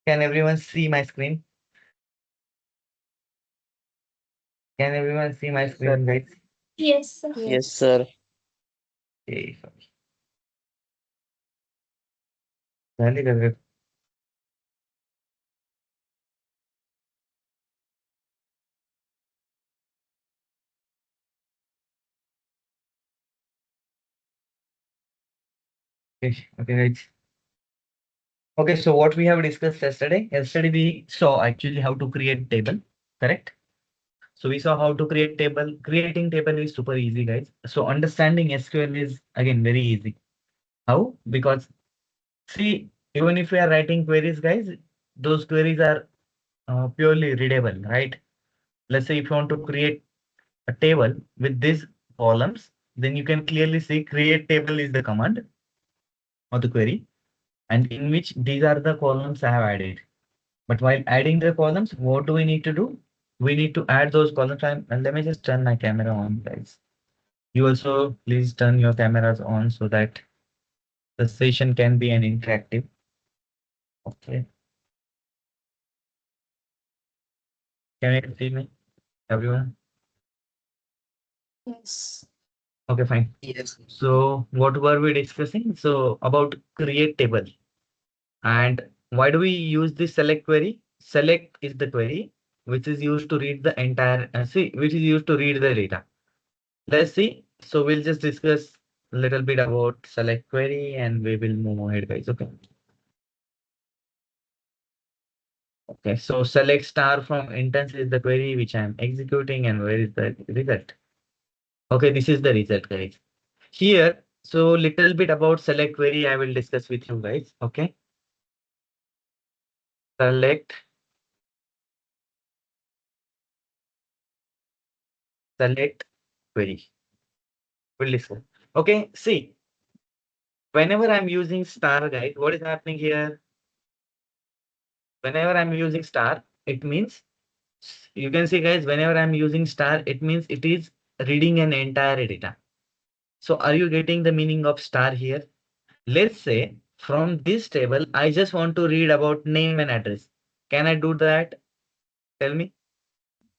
Can everyone see my screen? Can everyone see my screen, guys? Yes, sir. Yes, sir. Okay, sorry. झाली का वेळ? Okay, okay, guys. Okay, so what we have discussed yesterday. Yesterday we saw actually how to create table, correct? So we saw how to create table. Creating table is super easy, guys. So understanding SQL is again very easy. How? Because see, even if we are writing queries, guys, those queries are purely readable, right? Let's say if you want to create a table with these columns, then you can clearly see create table is the command or the query, and in which these are the columns I have added. But while adding the columns, what do we need to do? We need to add those columns. And let me just turn my camera on, guys. You also please turn your cameras on so that the session can be an interactive. Okay. Can you see me, everyone? Yes. Okay, fine. Yes. So what were we discussing? So about create table. And why do we use this select query? Select is the query which is used to read the entire, which is used to read the data. Let's see. So we'll just discuss a little bit about select query and we will move ahead, guys. Okay. Okay. So select star from instance is the query which I'm executing, and where is the result? Okay, this is the result, guys. Here, so little bit about select query I will discuss with you guys. Okay. Select query. We'll discuss. Okay, see, whenever I'm using star, guys, what is happening here? Whenever I'm using star, it means you can see, guys, whenever I'm using star, it means it is reading an entire data. So are you getting the meaning of star here? Let's say from this table, I just want to read about name and address. Can I do that? Tell me.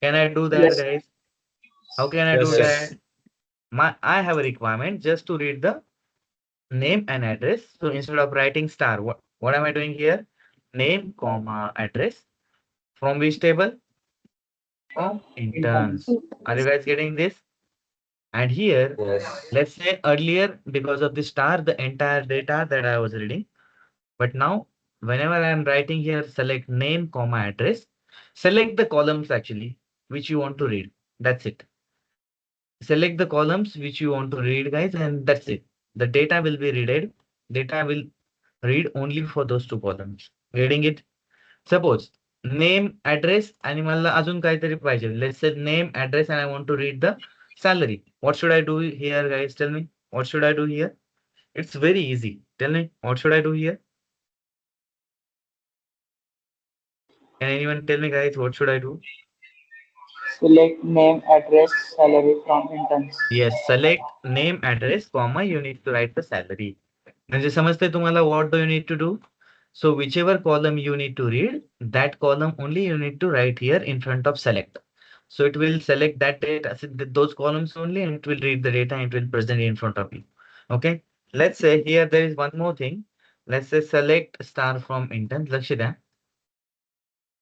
Can I do that, Yes. guys? How can I do Yes, sir. that? I have a requirement just to read the name and address. So instead of writing star, what am I doing here? Name, comma, address. From which table? From interns. Are you guys getting this? And here, Yes. let's say earlier, because of the star, the entire data that I was reading. But now, whenever I am writing here, select name, comma, address, select the columns actually, which you want to read. That's it. Select the columns which you want to read, guys, and that's it. The data will be read. Data will read only for those two columns. Reading it. Suppose name, address, आणि मला अजून काहीतरी पाहिजे. Let's say name, address, and I want to read the salary. What should I do here, guys? Tell me. What should I do here? It's very easy. Tell me, what should I do here? Can anyone tell me, guys, what should I do? Select name, address, salary from interns. Yes, select name, address, comma, you need to write the salary. म्हणजे समजते तुम्हाला what do you need to do? So whichever column you need to read, that column only you need to write here in front of select. So it will select that data, those columns only, and it will read the data and it will present it in front of you. Okay. Let's say here there is one more thing. Let's say select star from intent. लक्ष द्या.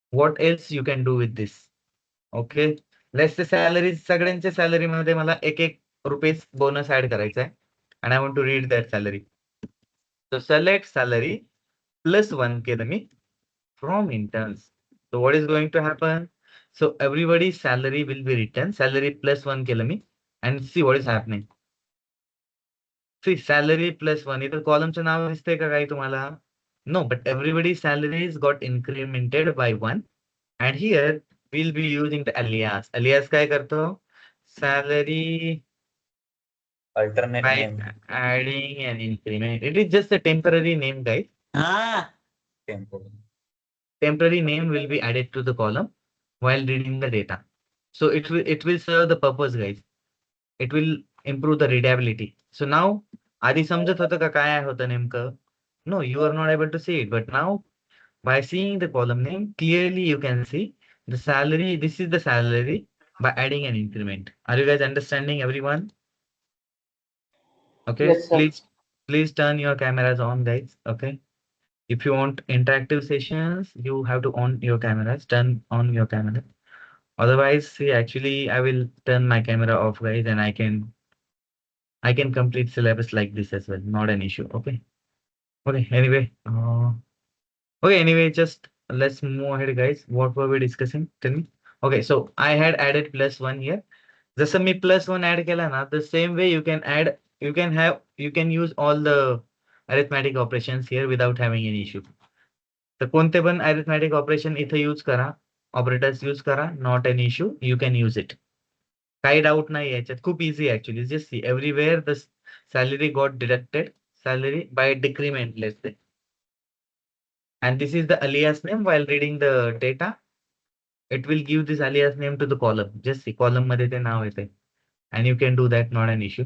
What else you can do with this? Okay. Let's say salary, सगळ्यांच्या salary मध्ये मला एक rupees bonus add करायचा आहे. And I want to read that salary. So select salary plus 1 केलं मी from interns. So what is going to happen? So everybody's salary will be written. Salary plus 1 केलं मी. And see what is happening. See salary plus 1. इथं columnचं नाव दिसतंय का काही तुम्हाला? No, but everybody's salaries got incremented by 1. And here we'll be using the alias. Alias काय करतो? Salary Alternate by name. adding an increment. It is just a temporary name, guys. Temple. Temporary name will be added to the column while reading the data. So it will serve the purpose, guys. It will improve the readability. So now, आधी समजत होतं का काय होतं नेमकं? No, you are not able to see it. But now, By seeing the column name, clearly you can see the salary. This is the salary by adding an increment. Are you guys understanding, everyone? Okay, Yes, sir. please turn your cameras on, guys. Okay. If you want interactive sessions, you have to on your cameras, turn on your camera. Otherwise, see, actually, I will turn my camera off, guys, and I can complete syllabus like this as well. Not an issue. Okay. Okay. Anyway, okay. Anyway, just let's move ahead, guys. What were we discussing? Tell me. Okay. So I had added +1 here. जसं मी +1 add केला ना, the same way you can add, you can use all the arithmetic operations here without having any issue. तर कोणते पण arithmetic operation इथे use करा, operators use करा, not an issue, you can use it. काही doubt नाही याच्यात, खूप easy actually. Just see everywhere the salary got deducted, salary by decrement, let's say. And this is the alias name. While reading the data, it will give this alias name to the column. Just see, column मध्ये ते नाव येते. And you can do that, not an issue.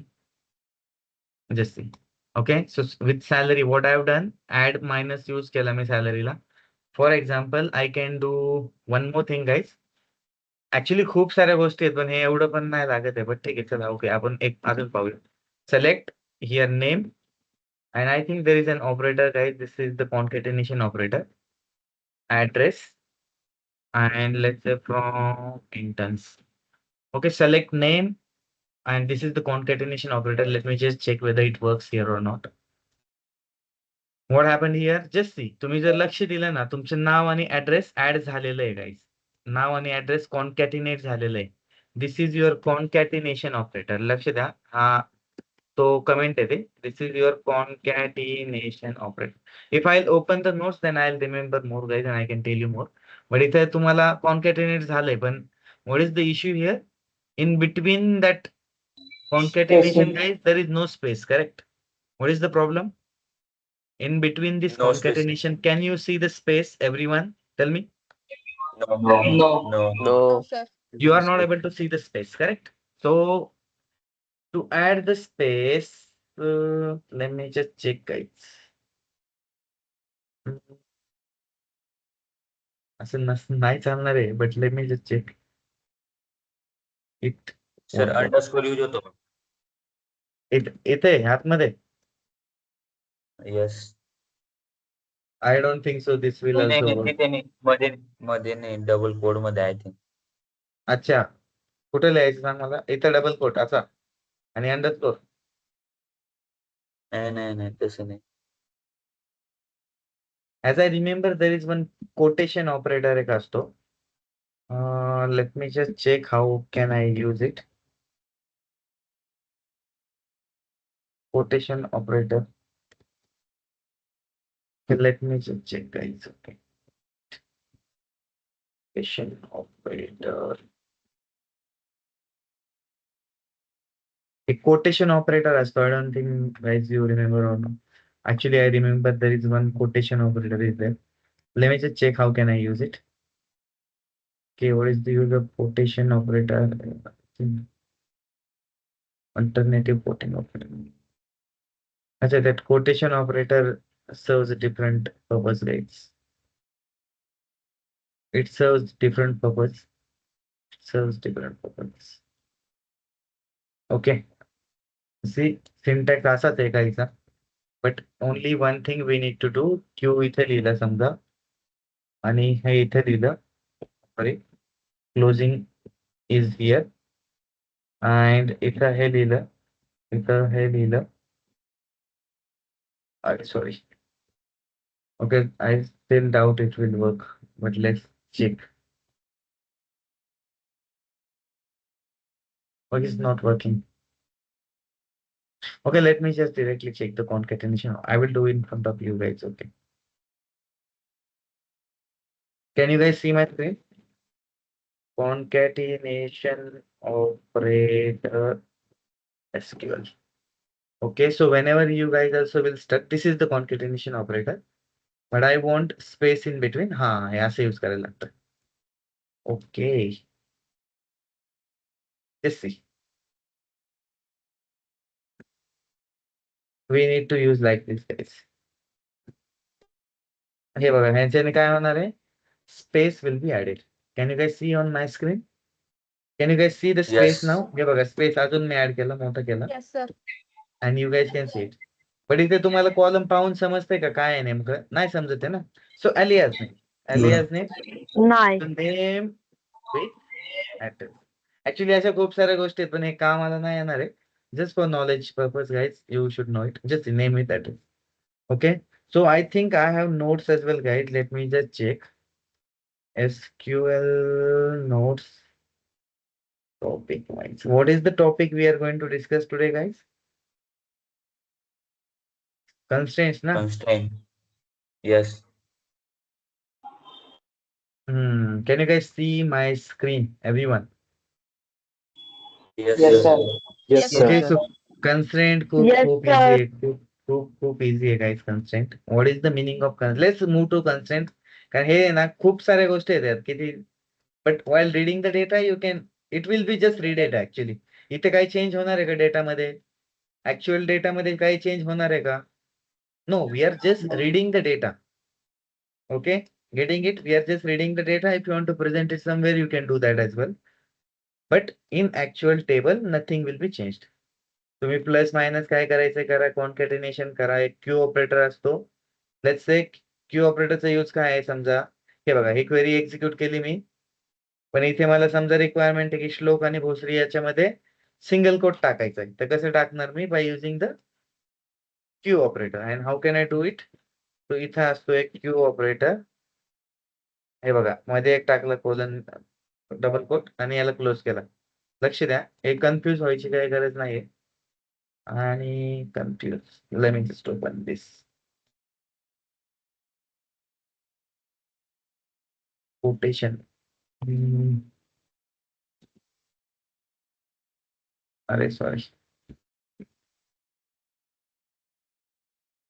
Just see. Okay, so with salary, what I have done, add minus use केला मी salary La. For example, I can do one more thing, guys. Actually खूप साऱ्या गोष्टी आहेत, पण हे एवढं पण नाही लागत आहे. But ठीक आहे, चला ओके, आपण एक अजून पाहूया. Select here name, and I think there is an operator, guys. This is the concatenation operator. Address, and let's say from interns. Okay, select name, and this is the concatenation operator. Let me just check whether it works here or not. What happened here? Just see. तुम्ही जर लक्ष दिलं ना, तुमचं नाव आणि address add झालेलं आहे, guys. नाव आणि ऍड्रेस कॉन्कॅटिनेट झालेलं आहे. This is your concatenation operator. लक्ष द्या, हा तो कमेंट येते. This is your concatenation operator. If I open the notes, then I remember more, guys, and I can tell you more. But इथे तुम्हाला कॉन्कॅटिनेट झालंय, पण what is the issue here? In between that concatenation, Spacing. guys, there is no space, correct? What is the problem? In between this No space. concatenation, can you see the space, everyone? Tell me. No. No. No. No, sir. You are not able to see the space, correct? So to add the space, let me just check, guys. असं नाही चालणार आहे, but let me just check it. Sir, underscore use होतो. इथे आतमध्ये. Yes. I don't think so this will also नाही, work. तिथे नाही. मध्ये नाही, डबल कोड मध्ये आय थिंक. अच्छा, कुठे लिहायचं सांग मला. इथं डबल कोट असा आणि अंडरस्कोर. नाही, तसं नाही. As I remember, there is one quotation operator एक असतो. Let me just check how can I use it. Quotation operator. Okay, let me just check, guys. Okay. Quotation operator. A quotation operator असतो. I don't think, guys, you remember or not. Actually, I remember there is one quotation operator is there. Let me just check how can I use it. Okay, what is the use of quotation operator? Alternative quoting operator. अच्छा, that quotation operator serves a different purpose, guys. It serves different purpose. Serves different purpose. Okay. See, syntax असाच आहे काहीचा. But only one thing we need to do. Q इथे लिहिलं समजा, आणि हे इथे लिहिलं. Sorry, closing is here, and इथं हे लिहिलं, इथं हे लिहिलं. Sorry. Okay, I still doubt it will work, but let's check. Why is not working? Okay, let me just directly check the concatenation. I will do it in front of you guys. Okay. Can you guys see my screen? Concatenation operator SQL. Okay, so whenever you guys also will start, this is the concatenation operator, but I want space in between. हाँ, यहाँ से use करायला लागतं. Okay. Let's see. We need to use like this, guys. हे बघा ह्याच्याने काय होणार आहे, space will be added. Can you guys see on my screen? Can you guys see the space Yes. नाव? हे बघा स्पेस अजून मी ऍड केलं, मोठं केलं, Yes, sir. and you guys can see it. पण इथे तुम्हाला कॉलम पाहून समजतंय का काय आहे नेमकं? नाही समजत आहे ना. So alias name, alias name, Nice. Name with address. Actually अशा खूप साऱ्या गोष्टी आहेत, पण हे कामाला नाही येणार आहे. Just for knowledge purpose guys, you should know it. Just name with address. Okay, so I think I have notes as well, guys. Let me just check. SQL notes topic wise. What is the topic we are going to discuss today, guys? Constraints, na? Constraint. Yes. Can you guys see my screen, everyone? Yes, Yes, sir. sir. Yes, sir. Okay, so constraint खूप Yes, खूप sir. easy आहे. खूप easy आहे, guys. Constraint. What is the meaning of constraint? Let's move to constraint. कारण हे ना खूप साऱ्या गोष्टी आहेत यात किती. But while reading the data, it will be just read it actually. इथे काही चेंज होणार आहे का डेटामध्ये? ऍक्च्युअल डेटामध्ये काही चेंज होणार आहे का? No, we are just reading the data. Okay, getting it? We are just reading the data. If you want to present it somewhere, you can do that as well. But in actual table, nothing will be changed. तुम्ही plus minus काय करायचं करा, कॉन्कॅटिनेशन करा, एक Q operator असतो. Let's say Q ऑपरेटरचा use काय आहे समजा, हे बघा ही क्वेरी एक्झिक्यूट केली मी, पण इथे मला समजा रिक्वायरमेंट आहे की श्लोक आणि भोसरी याच्यामध्ये सिंगल कोट टाकायचा आहे. तर कसं टाकणार मी? By using the Q operator. And how can I do it? तो इथं असतो एक क्यू ऑपरेटर. हे बघा मध्ये एक टाकलं कोलन डबल कोट आणि याला क्लोज केला. लक्ष द्या, हे कन्फ्युज व्हायची काही गरज नाहीये. आणि confuse, let me just open this. Quotation. अरे sorry,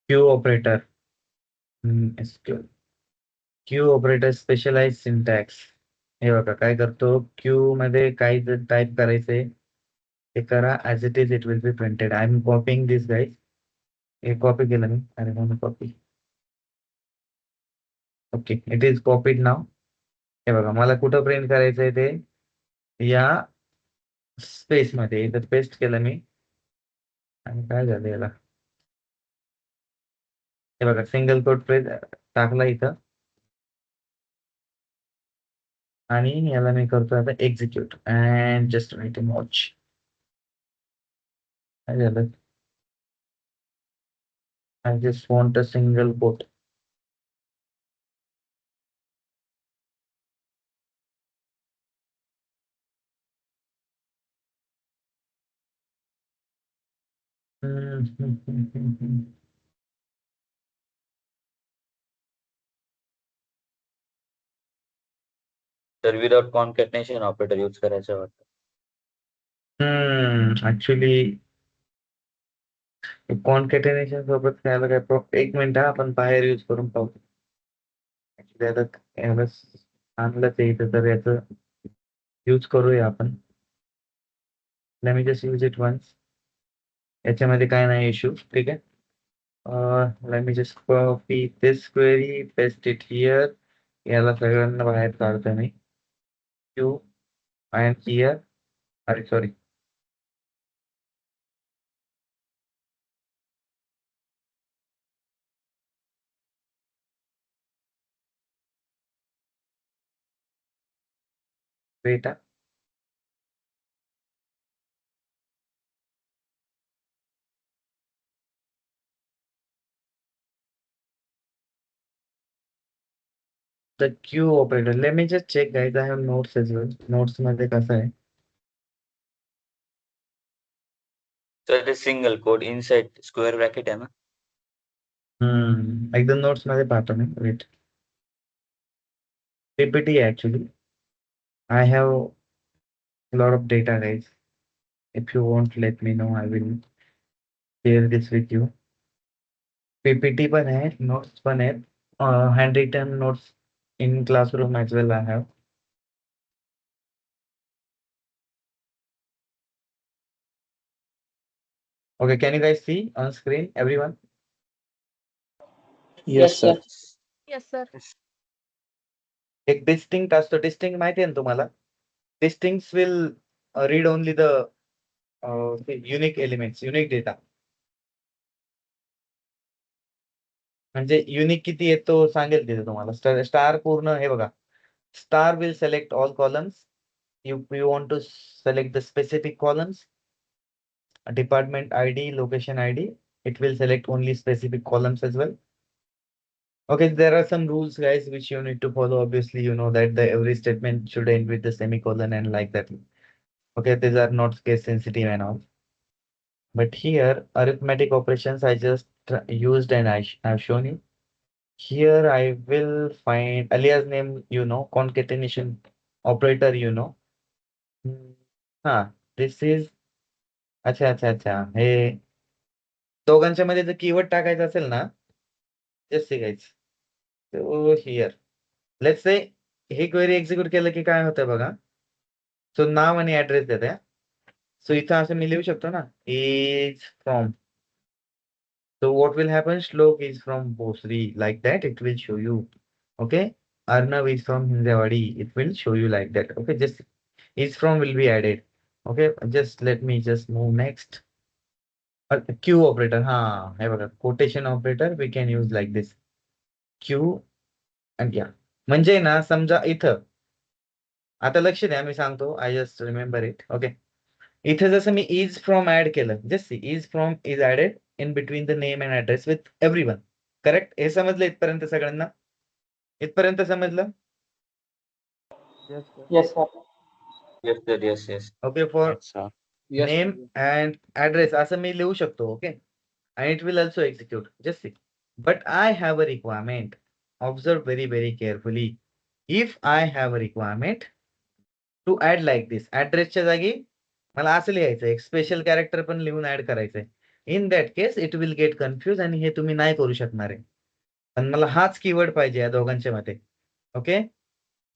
Q operator. SQL Q operator specialize syntax. हे बघा काय करतो, क्यू मध्ये काही जर टाईप करायचंय ते करा, as it is it will be printed. I am copying this guys. हे कॉपी केलं मी. अरे म्हणून copy. Okay, it is copied now. हे बघा मला कुठं प्रिंट करायचंय ते या स्पेस मध्ये, इथं पेस्ट केलं मी. आणि काय झालं याला, हे बघा सिंगल कोट प्रेस टाकला इथं, आणि याला मी करतो आता execute. And just wait and watch. काय झालं, I just want a single quote. तर विदाउट कॉन्कॅटिनेशन ऑपरेटर यूज करायचं वाटतं. ऍक्च्युली कॉन्कॅटिनेशन सोबत खायला काय एक मिनिट हा, आपण बाहेर यूज करून पाहू. ऍक्च्युली आता याला आणलंच आहे इथं, तर याचं यूज करूया आपण. Let me just use it once. याच्यामध्ये काय नाही इश्यू, ठीक आहे. Let me just copy this query, paste it here. याला सगळ्यांना बाहेर काढतो मी. क्यू अँड हियर, अरे sorry, wait. The queue operator. Let me just check, guys. I have notes as well. Notes मध्ये कसं आहे? तर ते single code inside square bracket आहे ना. एकदम नोट्स मध्ये पाहतो मी. Wait. PPT actually. I have a lot of data, guys. If you want, let me know. I will share this with you. PPT पण आहे, notes पण आहेत. Handwritten notes in classroom as well I have. Okay, can you guys see on screen, everyone? Yes, sir. Yes, sir. एक distinct असतो. Distinct माहिती आहे ना तुम्हाला? Distincts will read only the unique elements, unique data. म्हणजे unique किती येतो सांगेल तिथे तुम्हाला. स्टार पूर्ण हे बघा. Star will select all columns. You want to select the specific columns, department ID, location ID. It will select only specific columns as well. Okay, there are some rules, guys, which you need to follow. Obviously, you know that every statement should end with the semicolon and like that. Okay, these are not case sensitive and all. But here, arithmetic operations I just used and I've shown you. Here I will find alias name, you know, concatenation operator, you know. This is अच्छा. हे दोघांच्या मध्ये जर keyword टाकायचा असेल ना, just guys. So here let's say हे query execute केलं की काय होतं बघा. सो नाव आणि ऍड्रेस देते. सो इथं असं मी लिहू शकतो ना, is from. So what will happen? Shlok is from Bosri, like that it will show you. Okay. Arnav is from Hinjawadi. It will show you like that. Okay. Just is from will be added. Okay. Just let me just move next. Q operator. Hey बघा. Quotation operator we can use like this. Q and yeah. म्हणजे ना समजा इथं आता लक्ष द्या मी सांगतो. I just remember it. Okay. इथे जसं मी इज फ्रॉम ऍड केलं. Just see is from is added in between the name and address with everyone. Correct. हे समजलं इथपर्यंत सगळ्यांना? इथपर्यंत समजलं? Yes, sir. Yes, sir. Yes. Okay. For अच्छा. नेम अँड ऍड्रेस असं मी लिहू शकतो. Okay. And it will also execute. Just see. But I have a requirement. Observe very carefully. If I have a requirement to add like this, ऍड्रेसच्या जागी मला असं लिहायचं, एक स्पेशल कॅरेक्टर पण लिहून ऍड करायचंय. इन that case it will get confuse आणि हे तुम्ही नाही करू शकणार आहे. पण मला हाच कीवर्ड पाहिजे या दोघांच्या मध्ये. ओके.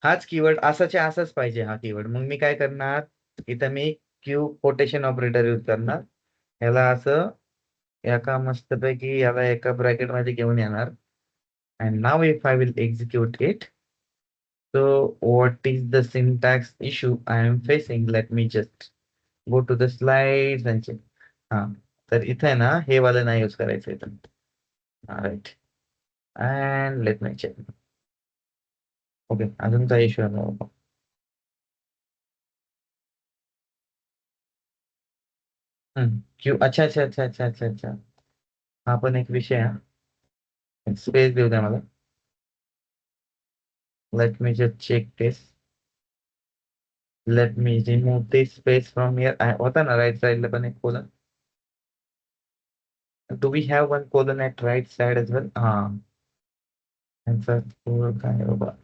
हाच कीवर्ड असाच्या असाच पाहिजे हा कीवर्ड. मग मी काय करणार, इथं मी क्यू कोटेशन ऑपरेटर यूज करणार. याला असं एका मस्तपैकी याला एका ब्रॅकेट मध्ये घेऊन येणार. And now if I will execute it. So what is the syntax issue I am facing? Let me just go to the slides and check. तर इथे ना हे वाला नाही यूज करायचं इथं. Right. And let me check. Okay. अजून काही issue आहे? क्यू. अच्छा. हा पण एक विषय आहे. स्पेस देऊ द्या मला. Let me just check this. Let me remove this space from here. होता ना राईट साइडला पण एक colon. Do we have one colon at right side as well? Answer काय बाबा.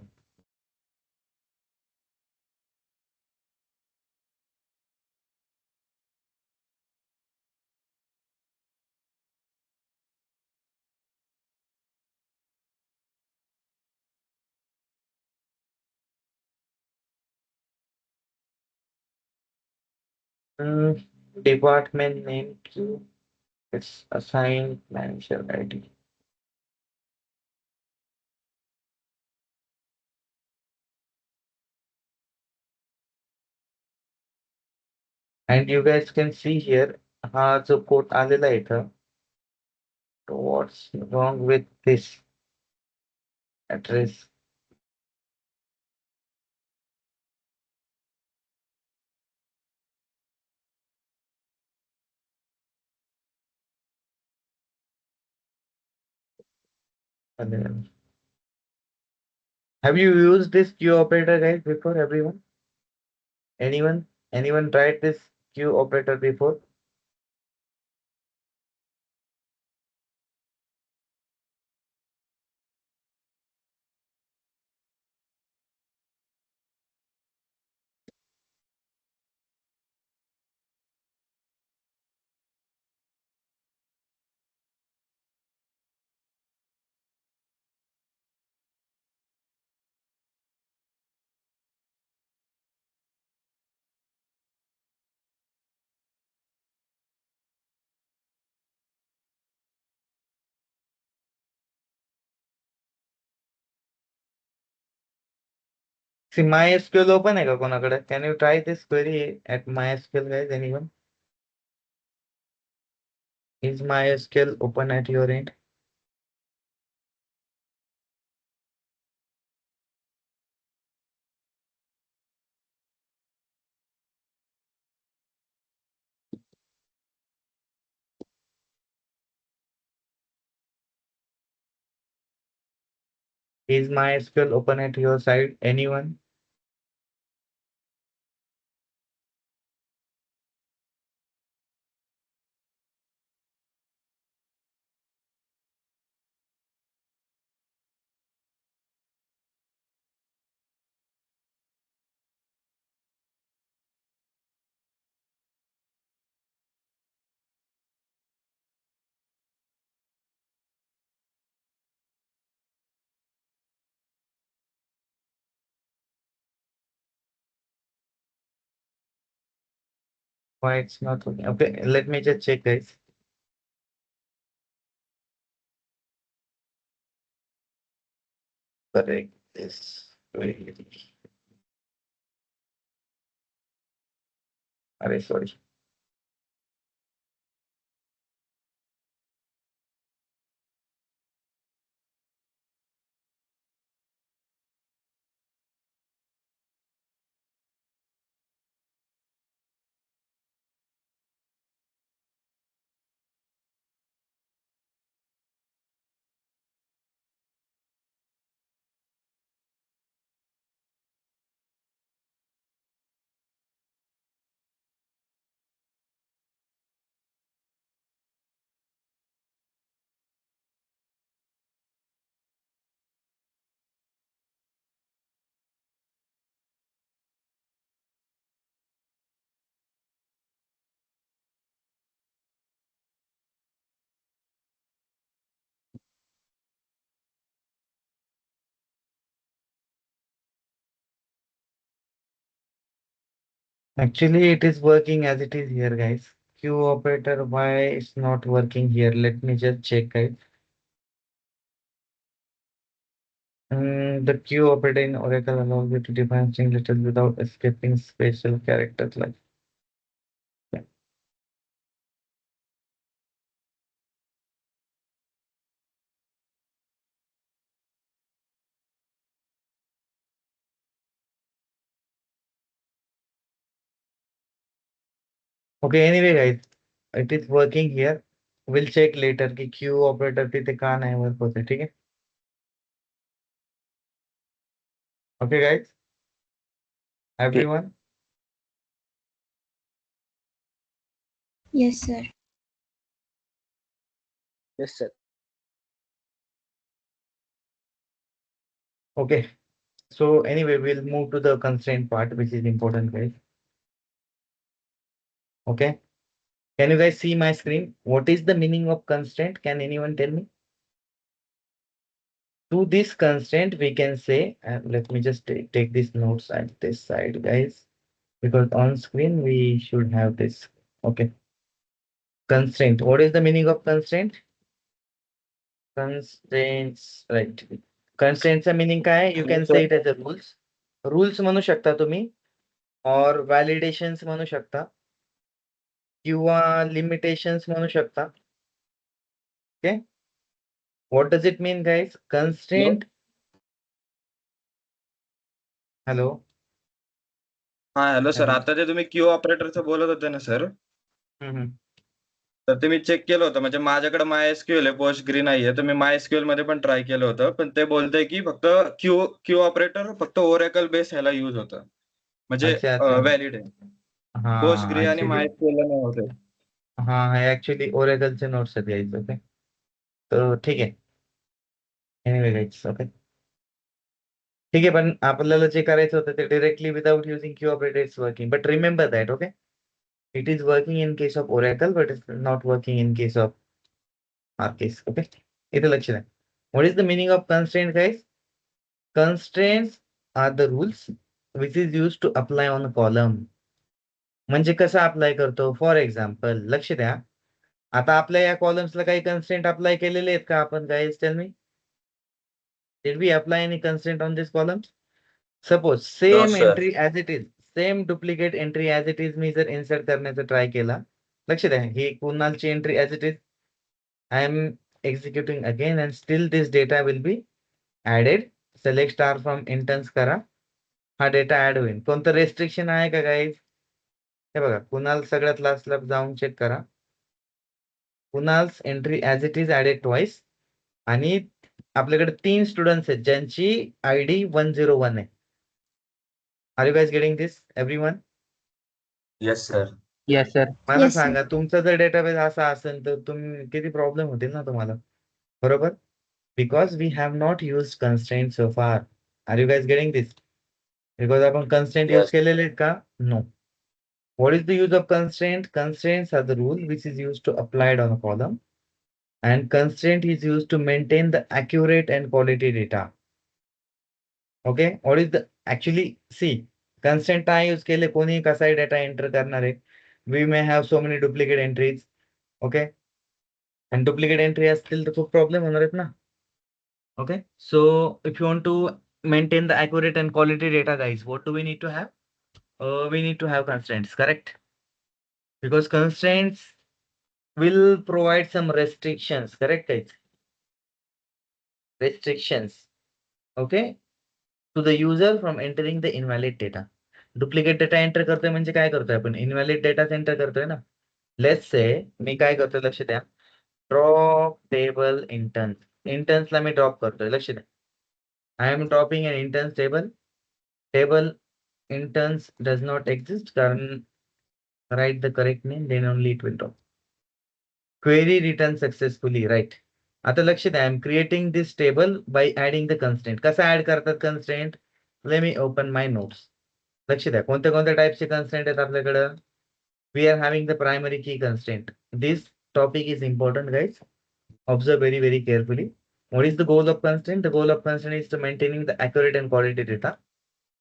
Department name Q. It's assigned manager ID. And you guys can see here हा जो coat आलेला आहे इथं. What's wrong with this address? Have you used this Q operator, guys, before? Everyone? Anyone tried this Q operator before? See MySQL open आहे का कोणाकडे? Can you try this query at MySQL guys anyone? Is MySQL open at your end? Is MySQL open at your side? Anyone? Why it's not working? Okay, let me just check, guys. Correct this query. Sorry. Actually, it is working as it is here, guys. Queue operator, why it's not working here? Let me just check, guys. The queue operator in Oracle allows you to define string letters without escaping special characters like. Yeah. Okay, anyway, guys, it is working here. We'll check later कि queue operator तिथे का नाही work होते, ठीक आहे? Okay, guys, everyone. Yes, sir. Yes, sir. Okay. So anyway, we'll move to the constraint part, which is important, guys. Okay. Can you guys see my screen? What is the meaning of constraint? Can anyone tell me? To this constraint, we can say, let me just take these notes at this side, guys, because on screen we should have this. Okay. Constraint. What is the meaning of constraint? Constraints, right. Constraintचा meaning काय आहे? You can say it as a rules. Rules म्हणू शकता तुम्ही, or validations म्हणू शकता, किंवा limitations म्हणू शकता. Okay. What does it mean, guys? Constraint. Hello. हा हॅलो सर, Hello. आता ते तुम्ही क्यू ऑपरेटरचं बोलत होते ना सर, हम्म. तर ते मी चेक केलं होतं. म्हणजे माझ्याकडे MySQL आहे, पोस्टग्री नाहीये. तर मी MySQL मध्ये पण ट्राय केलं होतं, पण ते बोलतंय की फक्त क्यू ऑपरेटर फक्त ओरेकल बेस ह्याला युज होतं, म्हणजे अच्छा अच्छा. व्हॅलिड आहे. हा पोस्टग्री आणि ऍक्च्युली MySQL ला नाही होते. हा ऍक्च्युली ओरेकलचे नोट्स आहेत यायचं. ओके, तर ठीक आहे. एनिवे गाईज, ओके, ठीक आहे. पण आपल्याला जे करायचं होतं ते directly without using Q operator it's working. But remember that, okay, it is working in case of Oracle, but it's not working in case of our case. Okay, इथे लक्ष द्या. What is the meaning of constraint, guys? Constraints are the rules which is used to apply on a column. म्हणजे कसं apply करतो? For example, लक्ष द्या. आता आपल्या या कॉलम्सला काही कन्स्ट्रेंट अप्लाय केलेले आहेत का आपण? Guys tell me, did we apply any constraint on this columns? Suppose No, same sir. Entry as it is, same duplicate entry as it is मी जर इन्सर्ट करण्याचा ट्राय केला, लक्ष द्या, ही कुणालची एंट्री as it is I am executing again and still this data will be added. Select star from interns करा, हा डेटा ऍड होईल. कोणतं रेस्ट्रिक्शन आहे का गाईज? हे बघा, कुणाल सगळ्यात लास्टला जाऊन चेक करा. Kunal's entry as it is added twice आणि आपल्याकडे 3 स्टुडंट्स आहेत ज्यांची आयडी 101 आहे. Are you guys getting this everyone? Yes, sir. Yes, sir. मला Yes, sir. सांगा, तुमचा जर डेटाबेस असा असेल तर तुम्ही किती प्रॉब्लेम होतील ना तुम्हाला, बरोबर? Because we have not use constraint so far. Are you guys getting this? Because आपण कन्स्ट्रेंट यूज Yes. केलेले आहेत का? No. What is the use of constraint? Constraints are the rule which is used to applied on a column, and constraint is used to maintain the accurate and quality data. Okay, what is the actually see constraint काय use केले, कोणी कसाही data enter करणार आहे. We may have so many duplicate entries. Okay, and duplicate entry असतील तर खूप problem होणार आहेत ना. Okay, so if you want to maintain the accurate and quality data, guys, what do we need to have? We need to have constraints, correct? Because constraints will provide some restrictions, correct guys? Restrictions, okay, to the user from entering the invalid data. Duplicate data enter करतोय म्हणजे काय करतोय आपण? Invalid data enter करतोय ना. Let's say मी काय करतोय, लक्ष द्या, drop table interns. Interns ला मी ड्रॉप करतोय, लक्ष द्या. I am dropping an interns table. Table interns does not exist कारण write the correct name, then only it will drop. Query return successfully, right? आता लक्ष द्या, I am creating this table by adding the constraint. कसा add करतात constraint? Let me open my notes. लक्ष द्या, कोणत्या कोणत्या टाइपचे कन्स्ट्रेंट आहेत आपल्याकडं. We are having the primary key constraint. This topic is important guys. Observe very, very carefully. What is the goal of constraint? The goal of constraint is to maintaining the accurate and quality data.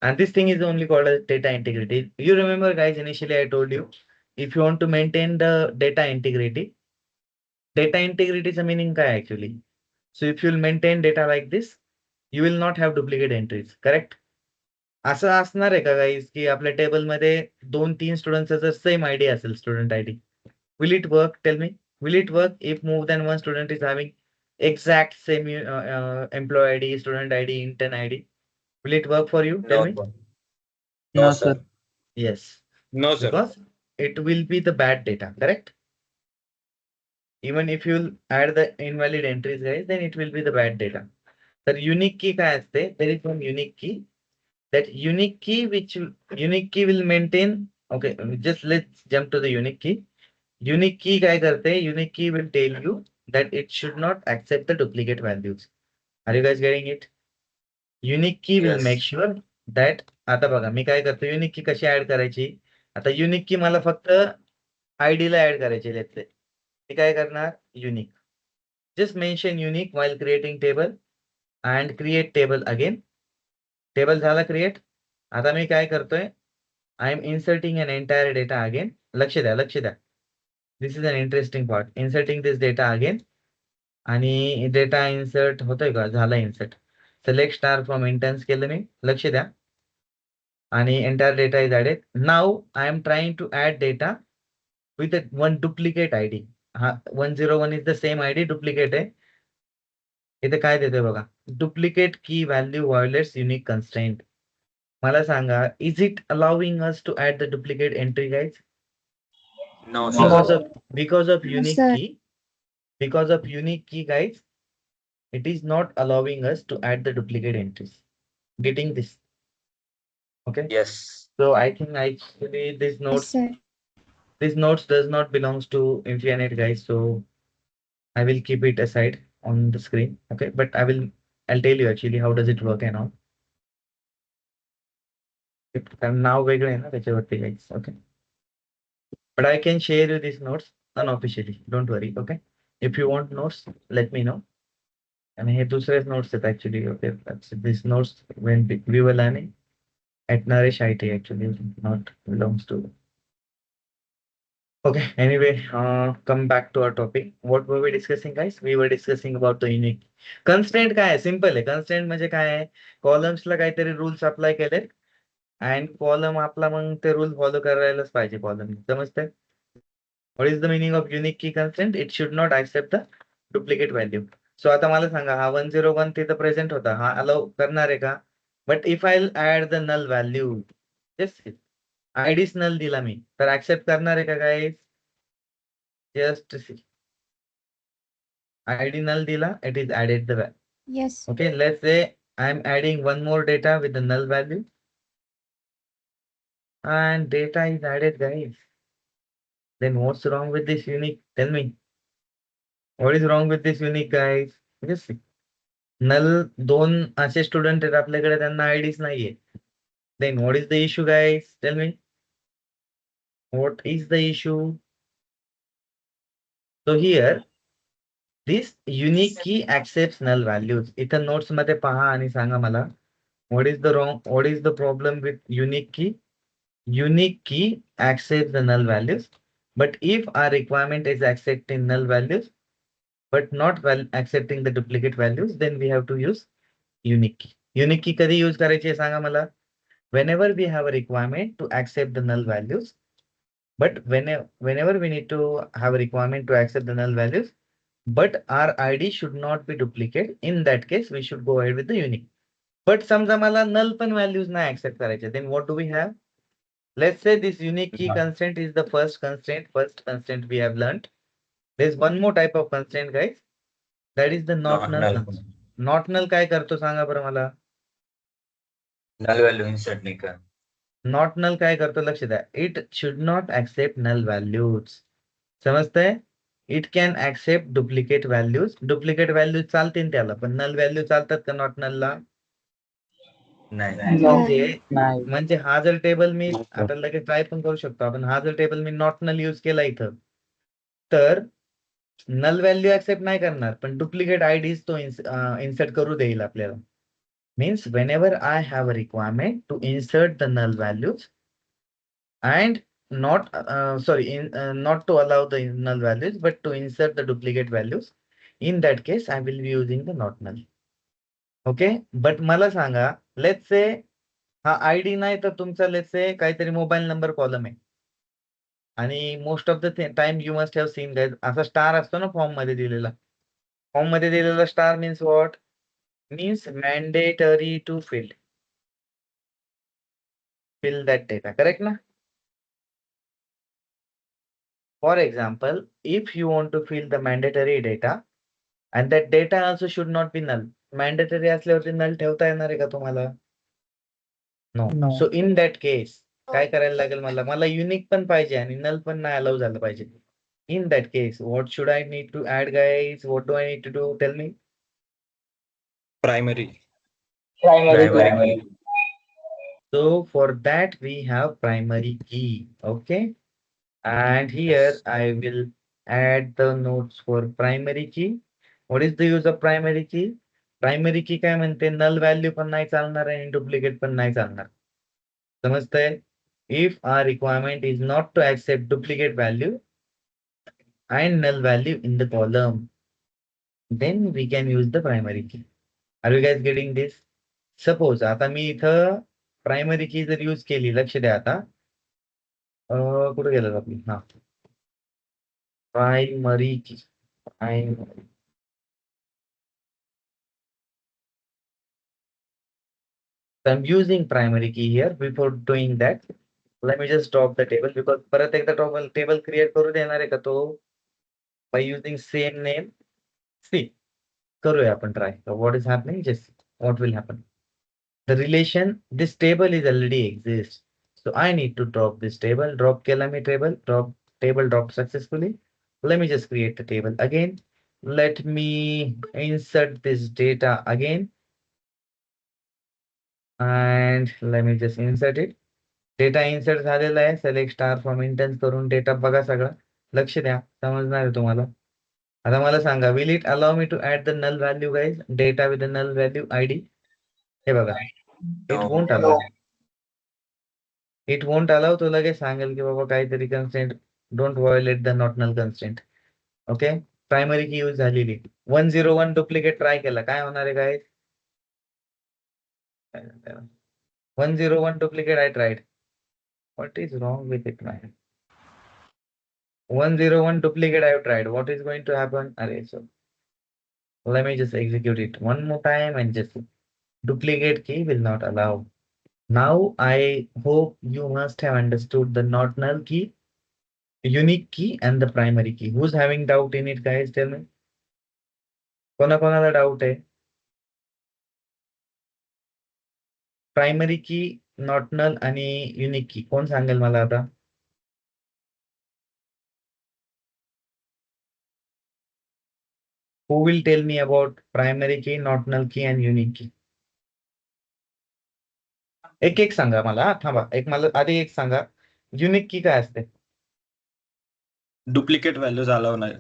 And this thing is only called as data integrity. You remember guys, initially I told you, if you want to maintain the data integrity चा meaning काय actually? So if you'll maintain data like this, you will not have duplicate entries, correct? असं असणार आहे का guys की आपल्या टेबलमध्ये 2-3 स्टुडंटचा जर सेम आयडी असेल, student ID, will it work? Tell me, will it work if more than one student is having exact same employee ID, student ID, intern ID? Will it work for you? Tell No, me. sir. No, No, sir. sir. Yes, No, sir. because it will be the bad data, correct? Even if you'll add the invalid entries guys, then it will be the bad data. तर unique key काय असते? There is one unique key. That unique key will maintain. Okay, just let's jump to the unique key. Unique key काय करते? Unique key will tell you that it should not accept the duplicate values. Are you guys getting it? Unique key will Yes. make sure that. आता बघा मी काय करतो, unique की कशी add करायची. आता युनिक की मला फक्त आयडी ला ऍड करायची. लेट्स से मी काय करणार, unique, just mention unique while creating table and create table again. Table झाला क्रिएट. आता मी काय करतोय, I am inserting an entire data again. लक्ष द्या, लक्ष द्या, this is an interesting part. Inserting this data again आणि डेटा इन्सर्ट होतोय का? झाला insert. Select star from interns केलं मी, लक्ष द्या, आणि entire data is added. Now I am trying to add data with one duplicate ID. हा 101 is the same ID, duplicate आहे. इथे काय देतोय बघा, डुप्लिकेट की व्हॅल्यू व्हायोलेट्स युनिक कन्स्ट्रेंट. मला सांगा, is it allowing us to add the duplicate entry guys? No, No, sir. sir. Because of No, unique sir. key, guys, it is not allowing us to add the duplicate entries. Getting this? Okay. Yes. So I think actually Yes, sir. this notes does not belongs to Infinite guys. So I will keep it aside on the screen. Okay, but I'll tell you actually how does it work and all. And now वेगळं आहे ना त्याच्यावरती guys. Okay. But I can share you these notes unofficially. Don't worry. Okay. If you want notes, let me know. And hey दुसरेच notes आहेत actually. Okay. These notes when we were learning at Naresh IT actually, not belongs to Okay, anyway, come back to our topic. What were we discussing, guys? We were discussing about the unique. Constraint काय आहे? Simple आहे. Constraint म्हणजे काय आहे? कॉलम्सला काहीतरी rules apply केलेत and column आपला मग ते रूल फॉलो करायलाच पाहिजे कॉलम. समजतंय? What is the meaning of unique key constraint? It should not accept the duplicate value. So आता मला सांगा हा 101 तिथं प्रेझेंट होता. हा अलाउ करणार आहे का? But if I add the null value just आयडीच नल दिला मी तर ऍक्सेप्ट करणार आहे का guys? Just see id null dila, it is added the value. Yes. Okay, let's say I'm adding one more data with the null value and data is added, guys. Then what's wrong with this unique? Tell me. What is wrong with this unique, guys? Just see. null दोन असे student आहेत आपल्याकडे त्यांना आयडीच नाहीये. Then what is the issue, guys? Tell me. What is the issue? So here this unique key accepts null values. इथं notes मध्ये पहा आणि सांगा मला what is the problem with unique key? Unique key accepts the null values, but if our requirement is accepting null values but not accepting the duplicate values, then we have to use unique key. Unique key कधी use करायची आहे सांगा मला? Whenever we have a requirement to accept the null values, but whenever we need to have a requirement to accept the null values, but our ID should not be duplicate. In that case, we should go ahead with the unique. But समजा मला null पण values नाही accept करायचे, then what do we have? Let's say this unique key constraint is the first constraint we have learned. There's one more type of constraint, guys. That is the not null. Not null काय करतो सांगा बरं मला? नल value insert नाही कर. Not null काय करतो लक्ष द्या. It should not accept null values. समजतंय? It can accept duplicate values. Duplicate values चालतील त्याला, पण null value चालतात का not null ला? नाही. No. नाही. म्हणजे हा जर टेबल मी आता लगेच ट्राय पण करू शकतो आपण. हा जर टेबल मी नॉट नल यूज केला इथं तर नल व्हॅल्यू ऍक्सेप्ट नाही करणार पण डुप्लिकेट आयडीज तो इन्सर्ट करू देईल आपल्याला. Means whenever I have a requirement to insert the null values and not not to allow the null values but to insert the duplicate values, in that case I will be using the not null. Okay, but मला सांगा let's say हा ID नाही तर तुमचा let's say काहीतरी mobile number column आहे आणि most of the time you must have seen guys असा star असतो ना फॉर्म मध्ये दिलेला. फॉर्म मध्ये दिलेला star means what? Means mandatory to fill that data. Correct ना? For example if you want to fill the mandatory data and that data also should not be null. Mandatory असल्यावरती null ठेवता येणार आहे का तुम्हाला? No. No. So in that case काय करायला लागेल मला युनिक पण पाहिजे आणि नल पण नाही अलाउ झालं पाहिजे. In that case, what should I need to add, guys? What do I need to do? Tell me. Primary. So for that, we have primary key. Okay. And here I will add the notes for primary key. What is the use of primary key? Primary key काय म्हणते? Null value पण नाही चालणार आणि duplicate पण नाही चालणार. समजतंय? If our requirement is not to accept duplicate value and null value in the column, then we can use the primary key. Are you guys getting this? Suppose आता मी इथं प्रायमरी की जर यूज केली, लक्ष द्या आता कुठे गेलं आपली? हा प्रायमरी की. So I'm using primary key here. Before doing that, let me just drop the table because परत एकदा table create करू देणार आहे का तो? By using same name. See, करूया आपण try. So what is happening? Just what will happen? The relation, this table is already exists. So I need to drop this table. Drop केला मी table. Table dropped successfully. Let me just create the table again. Let me insert this data again. And let me just insert it. Data insert झालेला आहे. Select star from instance करून data बघा सगळा. लक्ष द्या, समजणार आहे तुम्हाला. आता मला सांगा, will it allow me to add the null value, guys? Data with the null value ID. हे बघा. It won't allow. It won't allow. तो लगेच सांगेल की बाबा काहीतरी constraint don't violate the not null constraint. Okay, primary key use झालेली. 101 duplicate try केला, काय होणार आहे काय? 101 duplicate I triad. What is wrong with it, man? 101 duplicate I have tried. What is going to happen? Array, so let me just execute it one more time and just duplicate key will not allow. Now I hope you must have understood the not null key, unique key, and the primary key. Who's having doubt in it, guys? Tell me. कोणाला doubt आहे? Primary key, not null आणि unique key. कोण सांगेल मला आता? Who will tell me about primary key, not null key, and unique key? एक एक सांगा मला. हा, थांबा. मला आधी एक सांगा. युनिक की काय असते? डुप्लिकेट व्हॅल्यूज अलाव नाही.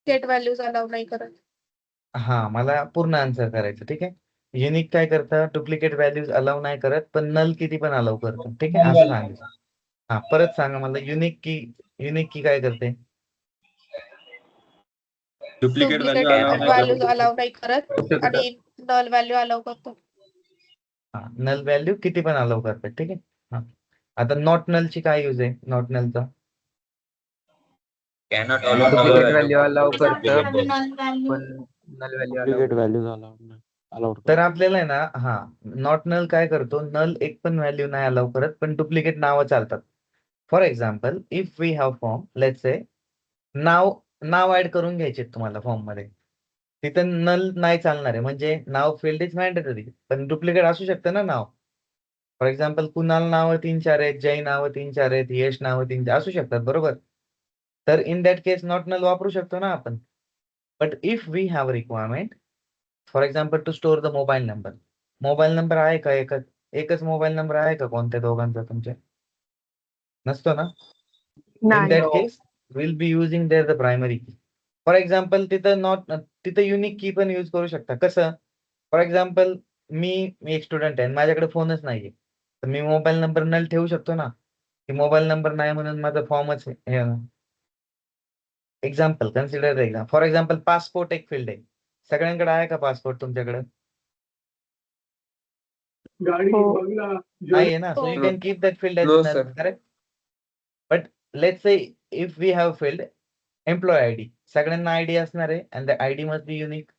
गेट व्हॅल्यूज अलाव नाही करत. हा, मला पूर्ण आन्सर करायचं. ठीक आहे. युनिक काय करतं? डुप्लिकेट व्हॅल्यूज अलाव नाही करत, पण नल किती पण अलाव करतो. ठीक आहे, असं सांगायचं. हा, परत सांगा मला. युनिक की काय करते? डुप्लिकेट डुप्लिकेट व्हॅल्यूज अलाव नाही करत आणि नल व्हॅल्यू अलाव करतो. हा, नल व्हॅल्यू किती पण अलाव करते. ठीक आहे. हा, आता नॉट नलची काय यूज आहे? नॉट नलचा कॅनॉट डुप्लिकेट व्हॅल्यू अलाव करतं Duplicate null value. पण नल व्हॅल्यू डुप्लिकेट व्हॅल्यूज अलाउड तर आपल्याला आहे ना, हा, नॉट नल काय करतो? नल एक पण व्हॅल्यू नाही अलाव करत, पण डुप्लिकेट नावं चालतात. For example, if we have form, let's say नाव ऍड करून घ्यायचे तुम्हाला फॉर्म मध्ये. तिथं नल नाही चालणार आहे, म्हणजे नाव फील्ड इज मॅन्डेटरी, पण डुप्लिकेट असू शकतं ना नाव. फॉर एक्झाम्पल, कुणाल नावं 3-4 आहेत, जय नावं 3-4 आहेत, यश नावं 3-4 असू शकतात, बरोबर. तर in that case not null वापरू शकतो ना आपण. But if we have requirement, for example to store the mobile number आहे का? एकच मोबाईल नंबर आहे का कोणत्या दोघांचा तुमच्या? नसतो ना. In that case will be using there the primary key. For example, तिथं युनिक की पण यूज करू शकता. कसं? फॉर एक्झाम्पल, मी एक स्टुडंट आहे, माझ्याकडे फोनच नाहीये, तर मी मोबाईल नंबर नल ठेवू शकतो ना, की मोबाईल नंबर नाही म्हणून माझा फॉर्मच example consider exam. For example, passport एक फील्ड आहे. सगळ्यांकडे आहे का पासपोर्ट तुमच्याकडे? नाहीये ना. So you can keep that field as null, correct. But let's say if we have field employ ID, सगळ्यांना आयडी असणार आहे, and the ID must be unique.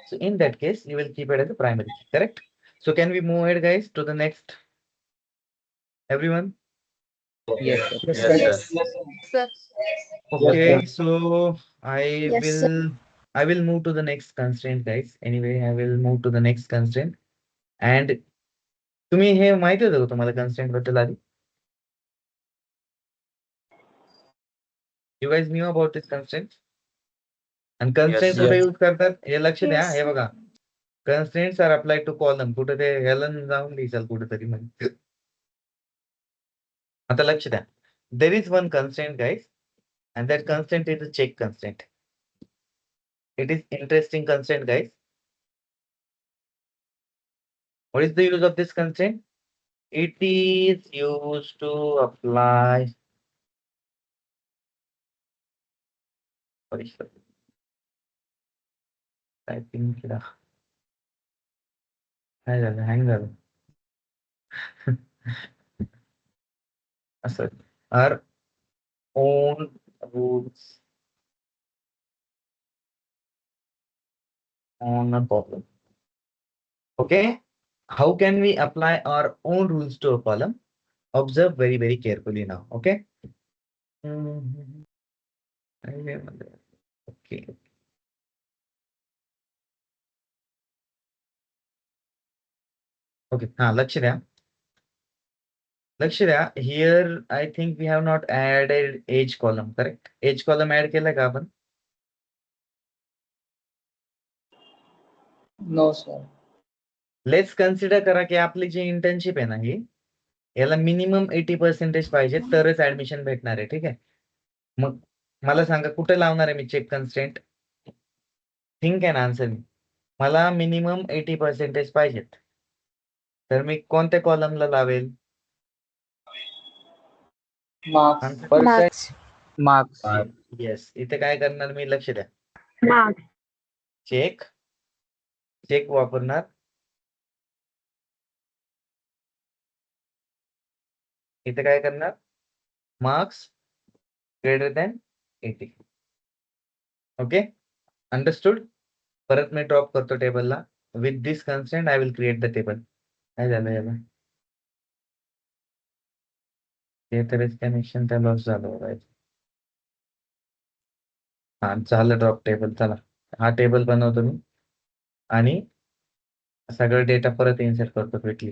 So in that case, you will keep it as a primary key, correct? So can we move ahead, guys, to the next? Everyone? Yes, sir. Yes, sir. Sir, Okay, so Yes, sir. I will move to the next constraint, guys. Anyway, I will move to the next constraint. And तुम्ही हे माहिती होतं का तुम्हाला constraint बद्दल आधी? You guys knew about this constraint? आणि constraint sir. कुठे use करतात हे लक्ष द्या. Yes, हे sir. बघा, constraints are applied to column. कुठे ते हेलन जाऊन लिहिसाल कुठेतरी मध्ये. आता लक्ष द्या. There is one constraint, guys, and that constraint is a check constraint. It is interesting constraint, guys. What is the use of this constraint? It is used to apply. Sorry. Typing केला. काय झालं? Hang झालं. असं our own rules on a problem. Okay, how can we apply our own rules to a column? Observe very, very carefully now. Okay. Okay. Okay. लक्ष द्या. Here I think we have not added age column, correct? Age column add केला का आपण? No, sir. Let's consider करा की आपली जी internship आहे ना, ही याला मिनिमम 80% पाहिजे तरच ऍडमिशन भेटणार आहे. ठीक आहे. मग मला सांगा कुठे लावणार आहे मी check constraint? Think and answer me. मला मिनिमम 80% पाहिजेत, तर मी कोणत्या कॉलमला लावेल? Marks. Marks. मार्क्स. येस, इथे काय करणार मी, लक्ष द्या. Marks. चेक चेक वापरणार. इथे काय करणार, marks greater than 80. Okay, understood. परत मी ड्रॉप करतो टेबलला. With this constraint I will create the table. काय झालं याला, ते तरीच कनेक्शन त्या लॉस झालं बघायचं. हा झालं ड्रॉप टेबल. चला हा टेबल बनवतो मी आणि सगळं डेटा परत इन्सर्ट करतो क्विकली.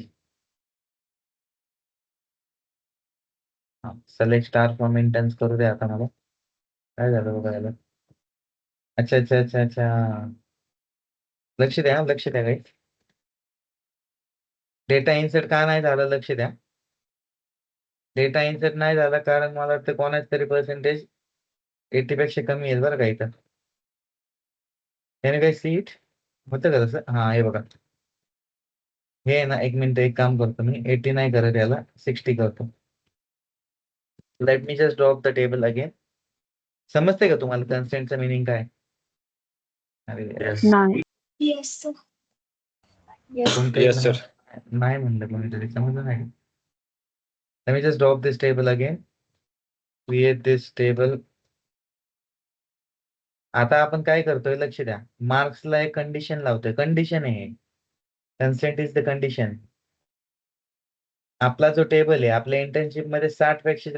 हा सिलेक्ट स्टार फ्रॉम इंटेन्स करू दे आता मला. काय झालं बघायला. अच्छा अच्छा अच्छा अच्छा, लक्ष द्या लक्ष द्या काही. डेटा इन्सर्ट का नाही झालं, लक्ष द्या. डेटा इन्सर्ट नाही झाला कारण मला वाटतं कोणाच तरी पर्सेंटेज 80 पेक्षा कमी आहे बरं का इथं. त्याने काही सीट होतं का तसं. हा हे बघा, हे आहे ना, एक मिनिट एक काम करतो मी, 80 नाही करत याला, 60 करतो. Late me just drop the table again. समजते का तुम्हाला कन्स्ट्रेंटचं मिनिंग काय. अरे Yes. Nine. Yes, sir. Yes. तुमचं Yes, sir. नाही म्हणलं कोणीतरी, समजलं नाही. Let me just drop this table again. Create this table. आता आपण काय करतोय, लक्ष द्या. मार्क्सला एक कंडिशन लावतोय. कंडिशन आहे, कन्सेंट इज द कंडिशन. आपला जो टेबल आहे, आपल्या इंटर्नशिप मध्ये 60 पेक्षा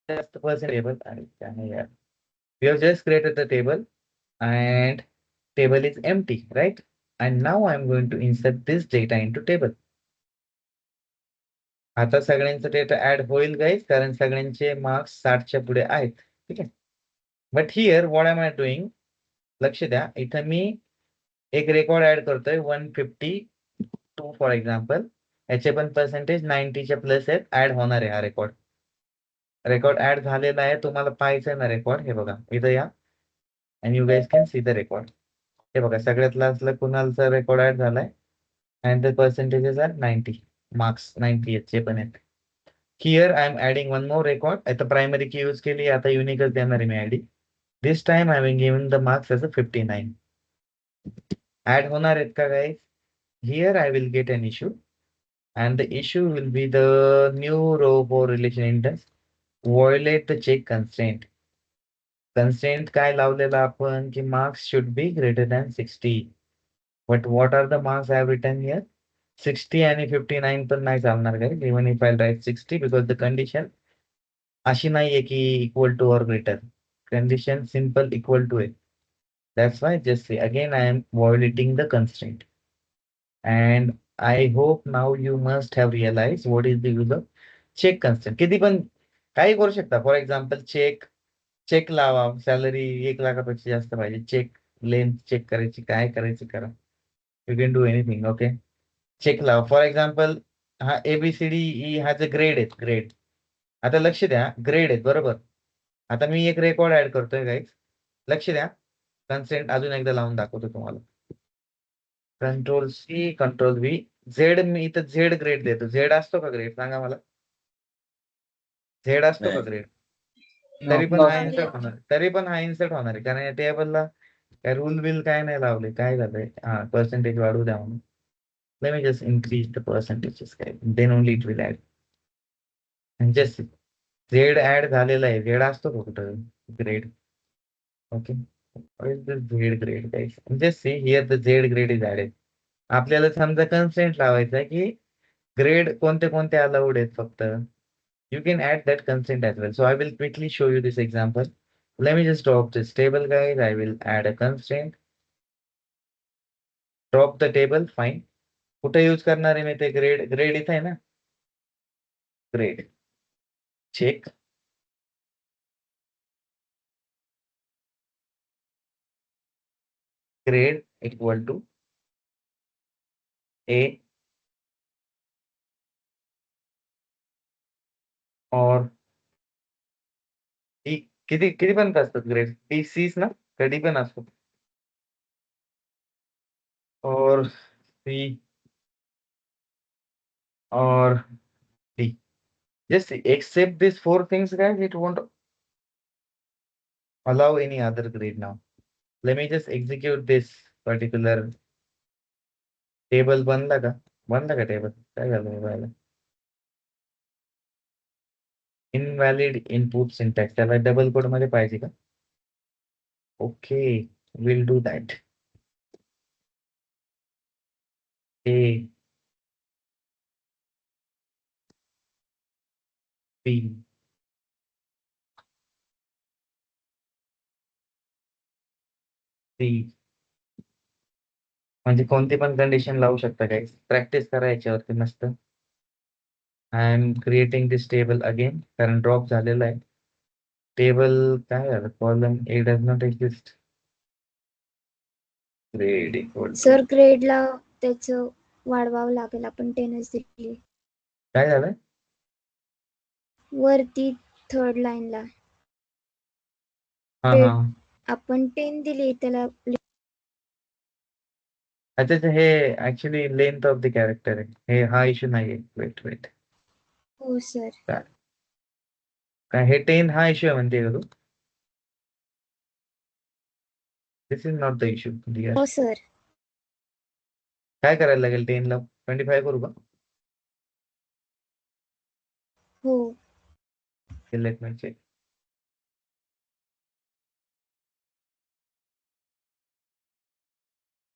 जास्त पर्सेंट टेबल. आणि काय नाही यार, we have just created the table and table is empty, right? And now I'm going to insert this data into table. आता सगळ्यांचा डेटा ऍड होईल गाईज, कारण सगळ्यांचे मार्क्स 60च्या पुढे आहेत. ठीक आहे. But here what am I doing, लक्ष द्या. इथं मी एक रेकॉर्ड ऍड करतोय 152 फॉर एक्झाम्पल. याचे पण पर्सेंटेज 90च्या प्लस आहेत. ऍड होणार आहे हा रेकॉर्ड. रेकॉर्ड ऍड झालेला आहे. तुम्हाला पाहायचं ना रेकॉर्ड. हे बघा इथं या and you guys can see the record. हे बघा सगळ्यात लास्टला कुणालचा रेकॉर्ड ऍड झालाय and the percentages are 90. Marks 90 चे पण आहेत. Here I am adding one more record. आता प्रायमरी की यूज केली, आता युनिकच देणार आहे मी ID. This time I will given the marks as a 59. Add होणार आहेत का guys. Here I will get an issue and the issue will be the new row for relation index. Violate the check constraint. Constraint काय लावलेला आपण की marks should be greater than 60. But what are the marks I have written here? 60 आणि 59 पण नाही चालणार guys. Even if I write 60 because the condition अशी नाहीये की equal to or greater. Condition simple equal to it. That's why just say again I am violating the constraint. And I hope now you must have realized what is the use of check constraint. किती पण काही करू शकता. For example check लावा, salary 1 लाखापेक्षा जास्त पाहिजे, check length check करायची, काय करायचं करा. You can do anything. Okay, check लावा. फॉर एक्झाम्पल हा ABCD हा जे ग्रेड आहेत, ग्रेड. आता लक्ष द्या, ग्रेड आहेत बरोबर. आता मी एक रेकॉर्ड ऍड करतोय गाईज, लक्ष द्या. कन्सेंट अजून एकदा लावून दाखवतो तुम्हाला. Control C control V. Z मी इथं झेड ग्रेड देतो. झेड असतो का ग्रेड, सांगा मला. झेड असतो का नाही. ग्रेड. No. तरी पण No. हा इन्सर्ट होणार, तरी पण हा इन्सर्ट होणार आहे, कारण या टेबलला काय रूल बिल काय नाही लावले. काय झालंय, हा पर्सेंटेज वाढू द्या म्हणून. Let me just increase the percentages काय, then only it will add. Just Z add झालेला आहे. झेड असतो का कुठं ग्रेड. ओके, झेड ग्रेड काय, just see here the Z grade is added. आपल्याला समजा कन्सेंट लावायचा आहे की ग्रेड कोणते कोणते अलाउड आहेत फक्त. You can add that consent as well. So I will quickly show you this example. Let me just drop this table, guys. I will add a constraint. Drop the table. Fine. कुठे use करणार आहे मी ते grade. Grade इथे आहे ना, grade check. Grade equal to A और D. किती किती पण असतात ग्रेड. B C ना, कधी पण असतो. और C or D. Just accept these 4 things, guys. It won't allow any other grade now. Let me just execute this particular table. बनला का table? काय झालं मोबाईलला? Invalid input syntax. त्याला डबल कोड मध्ये पाहिजे का? Okay, we'll do that. A, B, C. म्हणजे कोणती पण कंडिशन लावू शकता guys. प्रॅक्टिस करा याच्यावरती मस्त. I am creating this table again कारण ड्रॉप झालेला आहे. टेबल काय झालं? Column A does not exist. Grade equal to sir ग्रेडला त्याचं वाढवावं लागेल. आपण 10च दिली काय झालं? वरती थर्ड लाईनला हा Grade. हा. आपण 10 दिली त्याला. अच्छा अच्छा, हे actually length of the character आहे. हे हा इश्यू नाहीये. वेट. हो सर. काय हे 10 हा इश्यू आहे म्हणते का तू? This is not the issue. हो सर. काय करायला लागेल 10 ला? 25 करू का? हो. Late me check.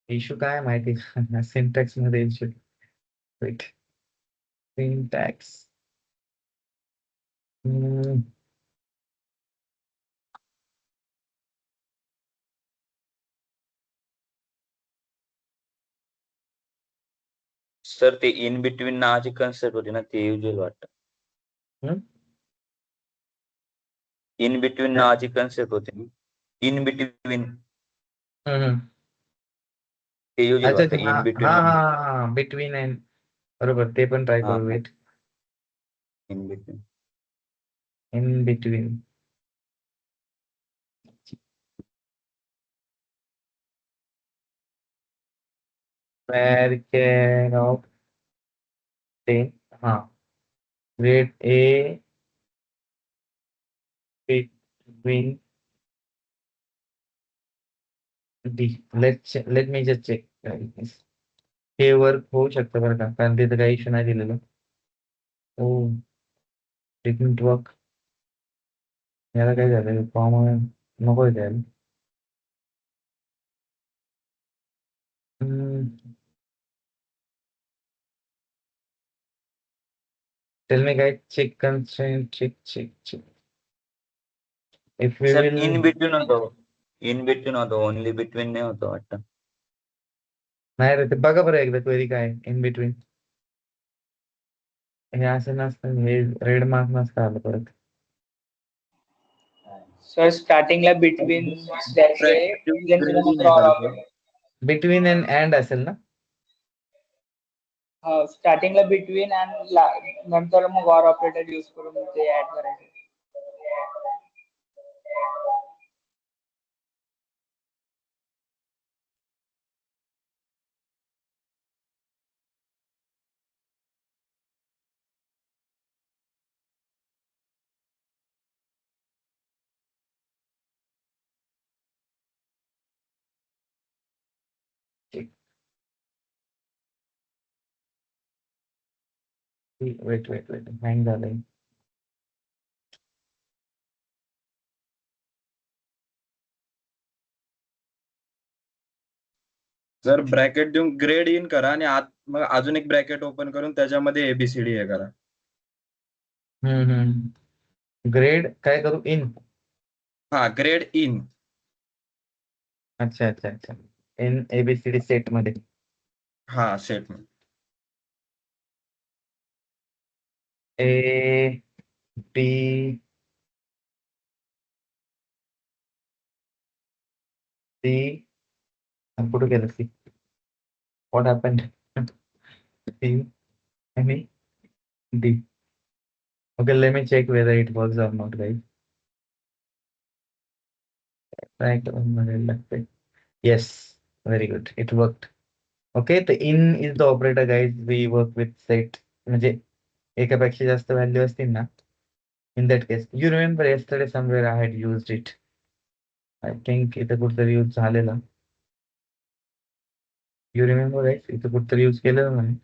इश्यू काय माहिती? सिंटॅक्स मध्ये इश्यू. वेट. सिंटॅक्स. सर ते इन बिटवीन नावाची कन्सेप्ट होती ना, ते युजल वाटतं. इन बिटवीन नावाची कन्सेप्ट होती. इन बिटवीन ते युजल अच्छा वाटतं. अच्छा, इन बिटवीन हा बिटवीन अँड बरोबर, ते पण ट्राय करू. Wait. In between. In between. care of 10. हाँ. Grade A between D. Let me just check. Hey work होऊ शकतं बरं का, कारण तिथं काही इश्यू नाही दिलेलं. ओ डिडंट वर्क. याला काय झालं? फॉर्म नको द्यायला. Tell me guys, check constraint, check. If we sir will in between होतं. इन बिटवीन होतं, ओनली बिटवीन नाही होतं वाटतं. नाही रे, ते बघा बरं एकदा क्वेरी काय इन बिटवीन. हे असं नसतं, हे रेड मार्क नसतं आलं परत. सर स्टार्टिंगला बिटवीन बिटवीन अँड असेल ना? स्टार्टिंगला बिटवीन अँड नंतर मग ऑर ऑपरेटर यूज करून ते ऍड करायचे. वेट हँग झालंय. जर ब्रॅकेट देऊन ग्रेड इन करा आणि आत मग अजून एक ब्रॅकेट ओपन करून त्याच्यामध्ये ABCD हे करा. ग्रेड काय करू? इन. हा, ग्रेड इन. अच्छा. इन ABCD सेट मध्ये. हा, सेट. A B C. कुठे गेलं C? What happened? C and D. Okay, let me check whether it works or not, guys. Right. Yes, very good. It worked. Okay, the in is the operator, guys. We work with set म्हणजे एकापेक्षा जास्त value असतील ना, in that case you remember yesterday somewhere I had used it. I think इथे कुठतरी use झालेलं. You remember guys, इथे कुठतरी यूज केलेलं ना मी.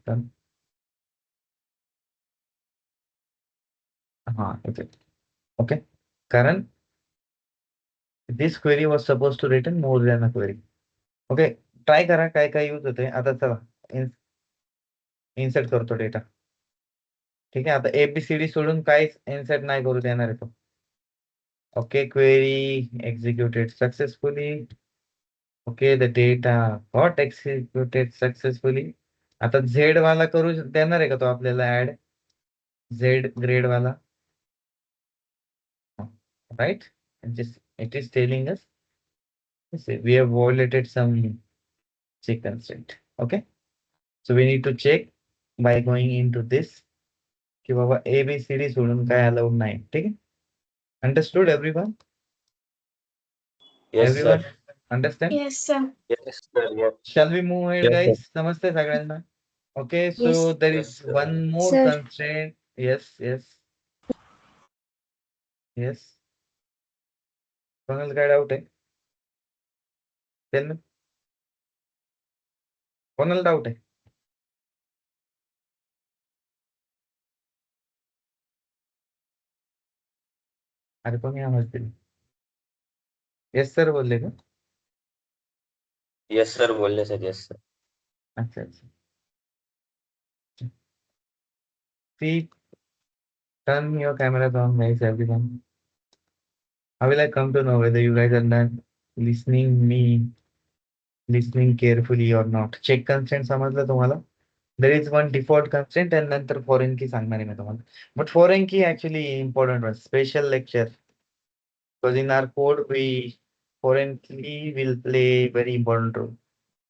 हा इथे. ओके, कारण this query was supposed to written more than a query. Okay, try करा काय काय यूज होते. आता चला इन्सर्ट करतो डेटा. ठीक आहे, आता ABCD सोडून काहीच इन्सर्ट नाही करू देणार आहे तो. Okay, query executed successfully. Okay, the data got executed successfully. आता झेड वाला करू देणार आहे का तो आपल्याला ऍड, झेड ग्रेड वाला, right? It is telling us we have violated some check constraint. Okay, so we need to check by going into this कि बाबा ABCD सोडून काय अलाउड नाही. ठीक आहे, understood everyone? Yes, everyone sir. Understand? Yes sir. Yes, sir. Yes. Shall we move ahead, Yes, sir. guys? समजते सगळ्यांना? Okay, so Yes. there Yes, is sir. one more Sir. constraint. Yes, yes, yes. कोणाला काय doubt आहे? Tell me. कोणाला doubt आहे? अरे कोणी आवाज दिला? येस सर बोलले का? Yes, sir. बोलले सर. Yes, sir. अच्छा अच्छा. See, turn your cameras on, guys, everyone. How will I come to know whether you guys are done listening carefully or not? Check constraint समजलं तुम्हाला? There is one default constraint and नंतर foreign key सांगणार आहे मी तुम्हाला. But foreign key actually important one, special lecture. Because in our code, foreign key will play very important role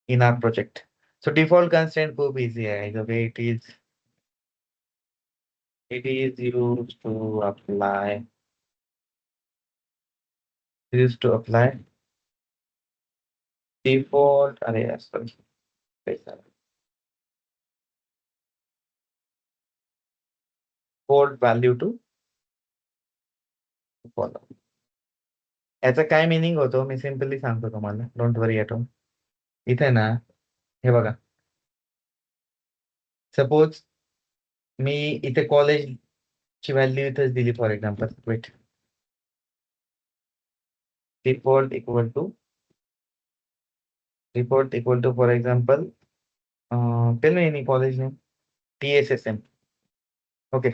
in our project. So default constraint खूप easy आहे. The way it is used to apply. Used to apply default. अरे यार sorry. Default value to follow. याचा काय meaning होतो मी simply सांगतो तुम्हाला. Don't worry at all. इथे ना हे बघा, सपोज मी इथे कॉलेजची व्हॅल्यू इथेच दिली for example. Wait, default equal to for example tell me any college name. TSSM. Okay,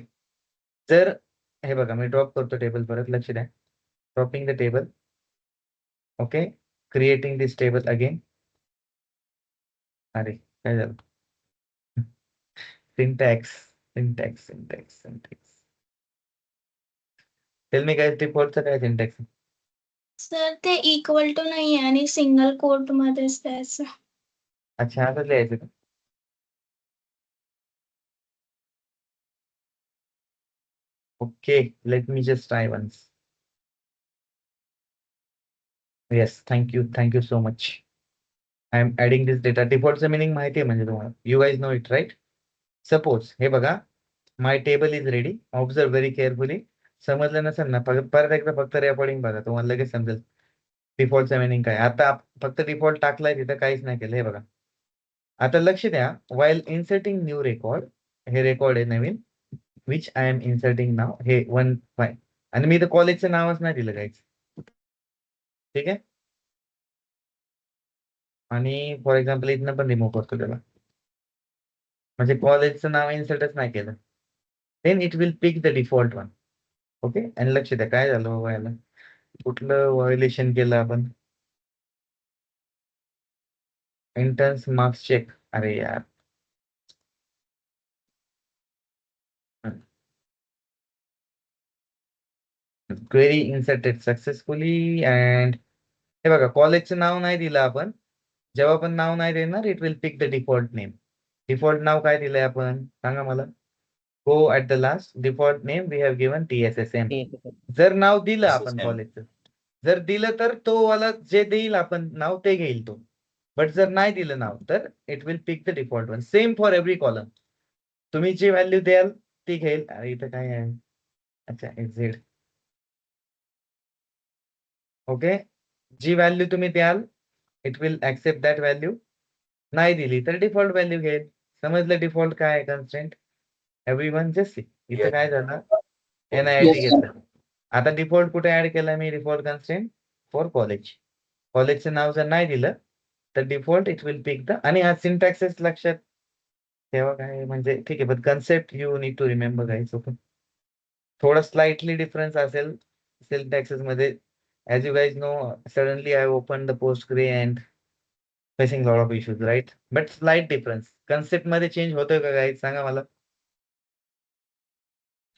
जर हे बघा मी ड्रॉप करतो टेबल, परत लक्ष द्या. Dropping the table. Okay, creating this table again. अरे काय झालं? सिंटॅक्स. टेल मी काय डिफॉल्टचं काय सिंटॅक्स? सर ते इक्वल टू नाही आहे आणि सिंगल कोट मध्येच द्यायचं. अच्छा, असंच लिहायचं का? Okay, let me just try once. Yes, thank you so much. I am adding this data. डिफॉल्टचं मिनिंग माहिती आहे म्हणजे तुम्हाला. You guys know it right? Suppose हे बघा, my table is ready. Observe very carefully. समजलं नसेल ना, परत एकदा फक्त रेकॉर्डिंग बघा, तुम्हाला लगेच समजेल डिफॉल्टचं मिनिंग काय. आता फक्त डिफॉल्ट टाकलाय तिथं, काहीच नाही केलं. हे बघा, आता लक्ष द्या. वाईल इन्सर्टिंग न्यू रेकॉर्ड, हे रेकॉर्ड आहे नवीन, विच आय एम इन्सर्टिंग नाव. हे 1 आणि मी इथं कॉलेजचं नावच नाही दिलं काहीच. ठीक आहे, आणि फॉर एक्झाम्पल इथनं पण रिमूव्ह करतो त्याला, म्हणजे कॉलेजचं नाव इन्सर्टच नाही केलं. Then it will pick the default one. Okay, आणि लक्ष द्या काय झालं बाबा, याला कुठलं व्हायोलेशन केलं आपण? Entrance marks check. अरे यार, क्वेरी इन्सर्टेड सक्सेसफुली. अँड हे बघा, कॉलेजचं नाव नाही दिलं आपण. जेव्हा पण नाव नाही देणार, it will pick the default name. Default नाव काय दिलंय आपण, सांगा मला. Go at the last. Default name we have given TSSM. जर नाव दिलं आपण TSSM. कॉलेजचं, जर दिलं तर तो वाला जे देईल आपण नाव ते घेईल तो. बट जर नाही दिलं नाव तर it will pick the default one. Same for every column. तुम्ही जी व्हॅल्यू द्याल ती घेईल. अरे इथं काय आहे? अच्छा एक्झिट. ओके, जी व्हॅल्यू तुम्ही द्याल it will accept that value. नाही दिली तर डिफॉल्ट व्हॅल्यू घेईल. समजलं डिफॉल्ट काय आहे कन्स्ट्रेंट? Everyone just see. इथं Yes. काय झालं? NIT Yes, sir. घेतलं. आता डिफॉल्ट कुठे ऍड केला मी? Default constraint for college. कॉलेजचं नाव जर नाही दिलं तर default it will pick the. आणि हा सिंटॅक्सेस लक्षात ठेवा काय म्हणजे ठीक आहे, पण concept you need to remember guys. Okay, थोडा स्लाइटली डिफरन्स असेल सिंटॅक्सेस मध्ये. As you guys know, suddenly I opened the Postgre and facing lot of issues, right? But slight difference. Concept मध्ये चेंज होतोय का guys? सांगा मला.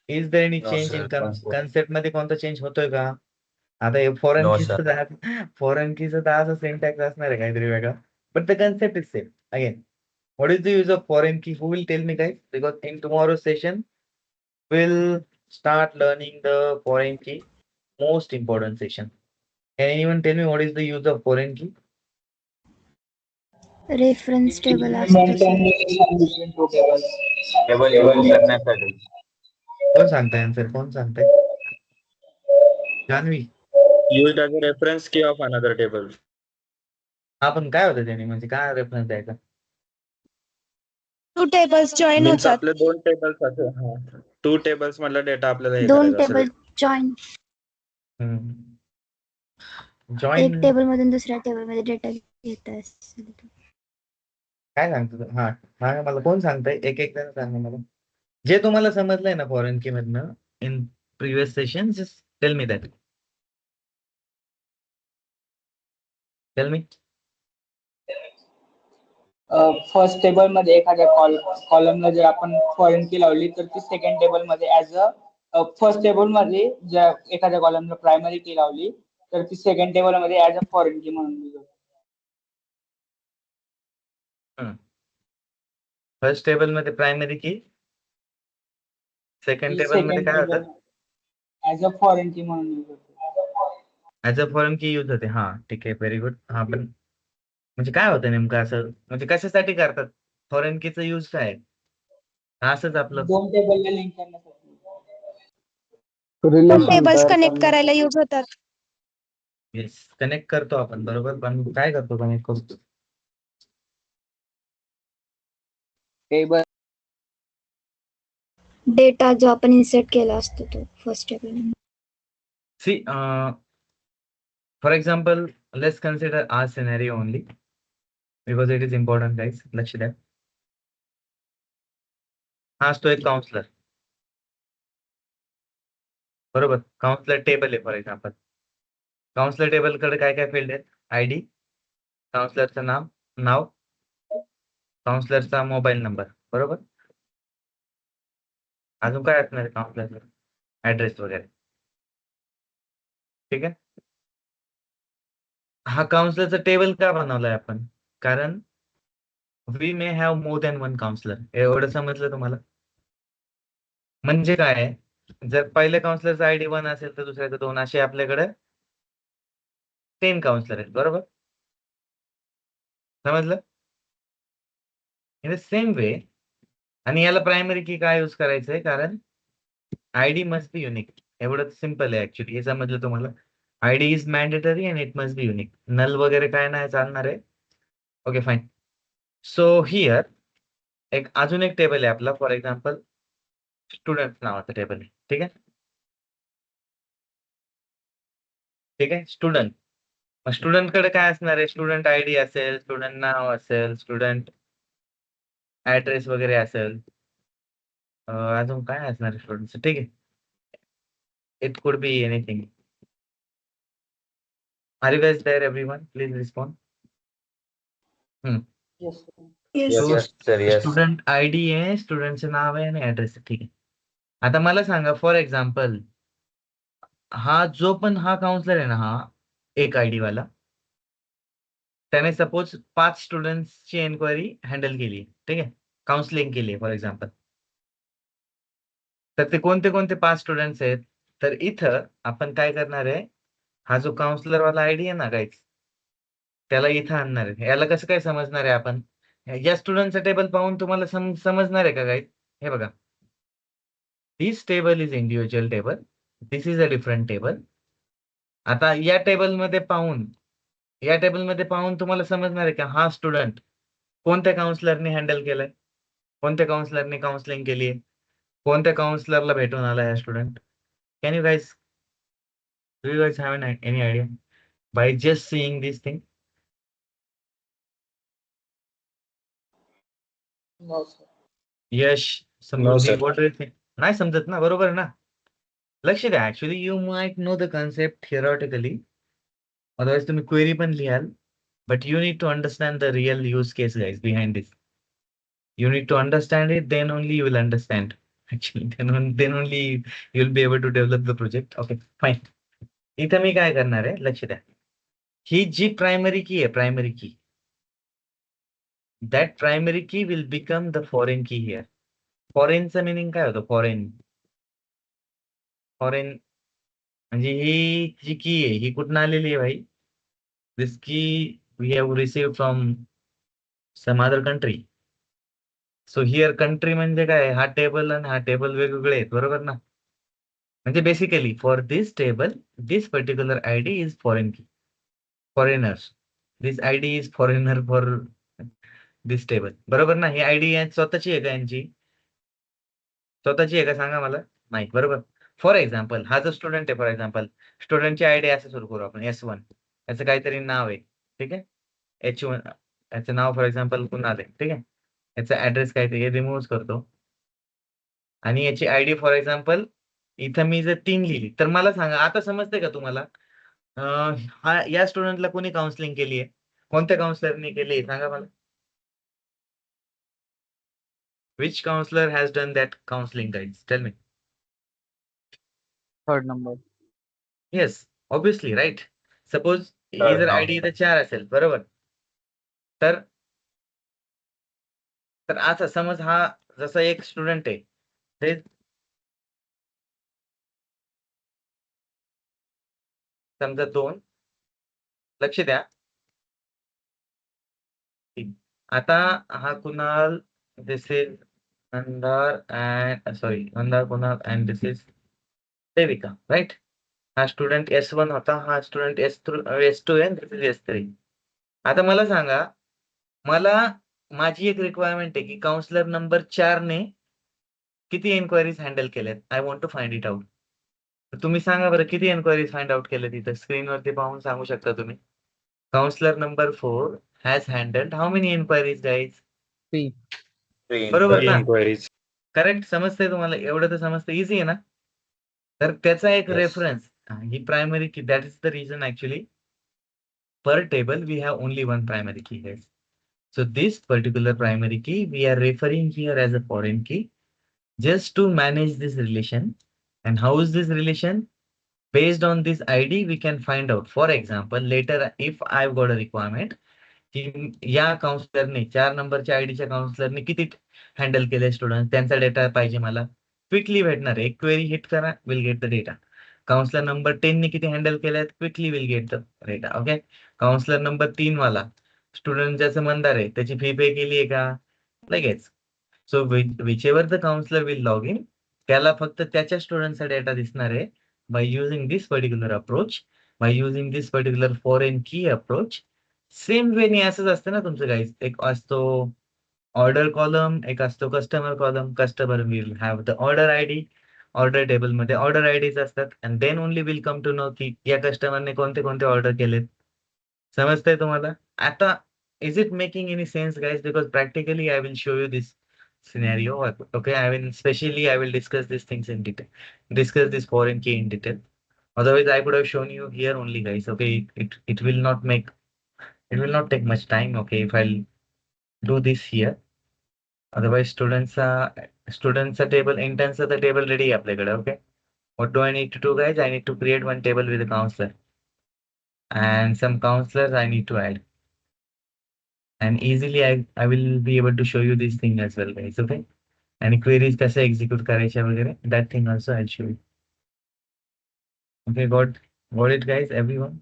Is there any No, change sir. in concept मध्ये कोणता change होतोय का? आता हे फॉरेन No, कीचं फॉरेन कीचं तर असं सिंटॅक्स असणार आहे काहीतरी वेगळा. But the concept is same. Again, what is the use of foreign key? Who will tell me guys? Because in tomorrow's session, we'll start learning the foreign key. Most important session. Can anyone tell me what is the use of foreign key? Reference table असतो Maintain sir. relation between two tables. Table use करण्यासाठी. कोण सांगताय answer? कोण सांगताय? Janhvi. Used as a reference key of another table. हा पण काय होतं त्याने? म्हणजे काय रेफरन्स द्यायचा? टू टेबल्स जॉईन मीन्स होतात. आपले 2 टेबल्स असे. हा, 2 टेबल्स मधला डेटा आपल्याला हे दोन करायचा टेबल असेल. जॉईन. एक जॉईन टेबल मधून दुसऱ्या टेबल मध्ये डेटा घेत असेल. काय सांगतो तू? हा सांगा मला, कोण सांगताय? एक एक जण सांगा मला. जे तुम्हाला समजलंय ना फॉरेन की मधनं in previous session, just tell me that. Tell me. First table मध्ये एखाद्या कॉलमला जर आपण फॉरेन की लावली तर ती सेकंड टेबल मध्ये ऍज अ फर्स्ट टेबल मध्ये जर एखाद्या कॉलमला प्रायमरी की लावली तर ती सेकंड टेबल मध्ये ऍज अ फॉरेन की म्हणून use होते. फर्स्ट टेबल मध्ये प्रायमरी की, सेकंड ती टेबल मध्ये second काय table होतं? ऍज अ फॉरेन की म्हणून use होते. ऍज अ फॉरेन की यूज होते. हा ठीक आहे, व्हेरी गुड. हा पण म्हणजे काय होतं नेमकं असं? म्हणजे कशासाठी करतात? फॉरेन कीचं यूज काय आहे? असंच आपलं दोन टेबलला लिंक करण्यासाठी. रिलेशन टेबल्स तयार कनेक्ट करण्यासाठी. करायला यूज होतात. येस कनेक्ट करतो आपण, बरोबर. पण काय करतो कनेक्ट करतो? टेबल डेटा जो आपण इन्सर्ट केला असतो तो first table. See, for example, let's consider our scenario only because it is important, guys. लक्ष द्या. हा असतो एक काउन्सलर, बरोबर. काउन्सलर टेबल आहे फॉर एक्झाम्पल. काउन्सलर टेबल कडे काय काय फील्ड आहेत? आयडी, काउन्सलरचं नाव, काउन्सलरचा मोबाईल नंबर, बरोबर. अजून काय असणार आहे काउन्सलरचं? ऍड्रेस वगैरे. ठीक आहे. हा काउन्सलरचा टेबल का बनवलाय आपण? कारण we may have more than one counsellor. एवढं समजलं तुम्हाला? म्हणजे काय आहे? जर पहिल्या काउन्सलरचा आयडी 1 असेल तर दुसऱ्याचा 2, असे आपल्याकडे 10 काउन्सलर आहेत, बरोबर. समजलं? In the same way. आणि याला प्रायमरी की काय यूज करायचंय? कारण आयडी मस्ट बी युनिक. एवढं सिम्पल आहे ऍक्च्युली. हे समजलं तुम्हाला? ID is mandatory and it must be unique. Null वगैरे काय नाही चालणार आहे. Okay fine. सो हिअर एक अजून एक टेबल आहे आपला, फॉर एक्झाम्पल स्टुडंट नावाचं टेबल आहे. ठीक आहे. ठीक आहे, स्टुडंट. मग स्टुडंटकडे काय असणार आहे? स्टुडंट आयडी असेल, स्टुडंट नाव असेल, स्टुडंट ऍड्रेस वगैरे असेल. अजून काय असणार आहे स्टुडंटचं? ठीक आहे. It could be anything. Are you guys there everyone? Please respond. Yes, sir. Yes. Yes, yes, sir. Yes. Student ID आहे, स्टुडंटचं नाव आहे आणि ऍड्रेस आहे. ठीक आहे. आता मला सांगा फॉर एक्झाम्पल, हा जो पण हा काउन्सलर आहे ना, हा एक आयडी वाला, त्याने सपोज 5 स्टुडंट्सची एन्क्वायरी हँडल केली. ठीक आहे, काउन्सिलिंग केली फॉर एक्झाम्पल. तर ते कोणते कोणते 5 स्टुडंट्स आहेत? तर इथं आपण काय करणार आहे? हा जो काउन्सलर वाला आयडी आहे ना गाईज, त्याला इथं आणणार आहे. याला कसं काय समजणार आहे आपण? या स्टुडंटचं टेबल पाहून तुम्हाला समजणार आहे का गाईज? हे बघा, this table is individual table, this is a different table. आता या टेबलमध्ये पाहून तुम्हाला समजणार आहे का हा स्टुडंट कोणत्या काउन्सिलरने हँडल केलंय, कोणत्या काउन्सिलरने काउन्सिलिंग केली आहे, कोणत्या काउन्सिलरला भेटून आला हा student. Can you guys have any idea by just seeing this thing? No, sir. Yash, No, Samruddhi, sir. What do you think? नाही समजत ना, बरोबर आहे ना? लक्ष द्या, actually you might know the concept theoretically, otherwise तुम्ही क्वेरी पण लिहाल, but you need to understand the real use case, guys, behind this. You need to understand it, then only you will understand. Actually, then only you'll be able to develop the project. Okay, fine. इथं मी काय करणार आहे, लक्ष द्या. ही जी primary की आहे, primary की, that primary key will become the foreign key here. फॉरेनचं मिनिंग काय होतं? फॉरेन म्हणजे ही जी की आहे ही कुठून आलेली आहे भाई? This key we have received from some other country. So here country म्हणजे काय? हा टेबल आणि हा टेबल वेगवेगळे आहेत, बरोबर ना? म्हणजे basically for this table this particular ID is foreign key, foreigners. This ID is foreigner for this table, बरोबर ना? ही आयडी स्वतःची आहे का यांची? स्वतःची आहे का सांगा मला? नाही, बरोबर. फॉर एक्झाम्पल हा जो स्टुडंट आहे, फॉर एक्झाम्पल स्टुडंटची आयडी असं सुरू करू आपण, S1. याचं काहीतरी नाव आहे, ठीक आहे? H1 याचं नाव फॉर एक्झाम्पल कुणाल आहे, ठीक आहे? याचा ऍड्रेस काहीतरी हे रिमूव्ह करतो आणि याची आयडी फॉर एक्झाम्पल इथं मी जर 3 लिहिली तर मला सांगा, आता समजते का तुम्हाला? हा या स्टुडंटला कोणी काउन्सिलिंग केली आहे? कोणत्या काउन्सिलरने केली आहे सांगा मला? Which counselor has done that counseling, guys? Tell me. Third number. Yes, obviously, right? Suppose he Third जर counselor. आयडी इथं 4 असेल, बरोबर? तर आता समज हा जसा एक स्टुडंट आहे, ते समजा 2, लक्ष द्या. आता हा Kunal, this is Mandar Mandar Kunal and this is Devika, right? हा स्टुडंट S1 होता, हा स्टुडंट S2 आहे, दिस इज S3. आता मला सांगा, मला माझी एक रिक्वायरमेंट आहे की काउन्सिलर नंबर 4 ने किती एन्क्वायरीज हँडल केल्यात. I want to find it out. तुम्ही सांगा बरं, किती एन्क्वायरीज फाइंड आउट केल्या तिथं स्क्रीनवरती पाहून सांगू शकता तुम्ही? Counsellor number 4 has handled how many enquiries, guys? 3. बरोबर ना? Inquiries. करेक्ट. समजतंय तुम्हाला? एवढं तर समजतं, इझी आहे ना? तर त्याचा एक Yes. रेफरन्स ही प्रायमरी की, that is the reason actually per table we have only one primary key, guys. So this particular primary key we are referring here as a foreign key just to manage this relation. And how is this relation? Based on this ID we can find out. For example, later if I've got a requirement की या काउन्सिलरने 4 नंबरच्या आयडीच्या काउन्सिलरने किती handle केले student, त्यांचा data पाहिजे मला, quickly भेटणार आहे. एक क्वेरी हिट करा, will get the data. Counsellor number 10 ने किती हँडल केल्यात, quickly will get the data. Okay. Counsellor number 3 वाला स्टुडंट ज्याचं मंदार आहे त्याची फी पे केली आहे का, लगेच. So whichever the counsellor will log in, त्याला फक्त त्याच्या स्टुडंटचा डेटा दिसणार आहे by using this particular approach, by using this particular foreign key approach. Same वेने असंच असतं ना तुमचं गाईज. एक असतो ऑर्डर कॉलम, एक असतो customer column. Customer will have the order ID, order table मध्ये ऑर्डर आयडीज असतात, and then only will come to know की या कस्टमरने कोणते कोणते ऑर्डर केलेत. समजतंय तुम्हाला? आता is it making any sense, guys? Because practically I will show you this scenario. Okay, I will discuss these things in detail, discuss this foreign key in detail. Otherwise I could have shown you here only, guys. Okay, it will not take much time, okay, if I'll do this here. Otherwise students table, interns the table ready आपल्याकडे. Okay, what do I need to do, guys? I need to create one table with a counselor and some counselors I need to add, and easily I will be able to show you this thing as well, guys. Okay, and queries कसे execute करायच्या वगैरे, that thing also I'll show you. Okay, got it, guys, everyone?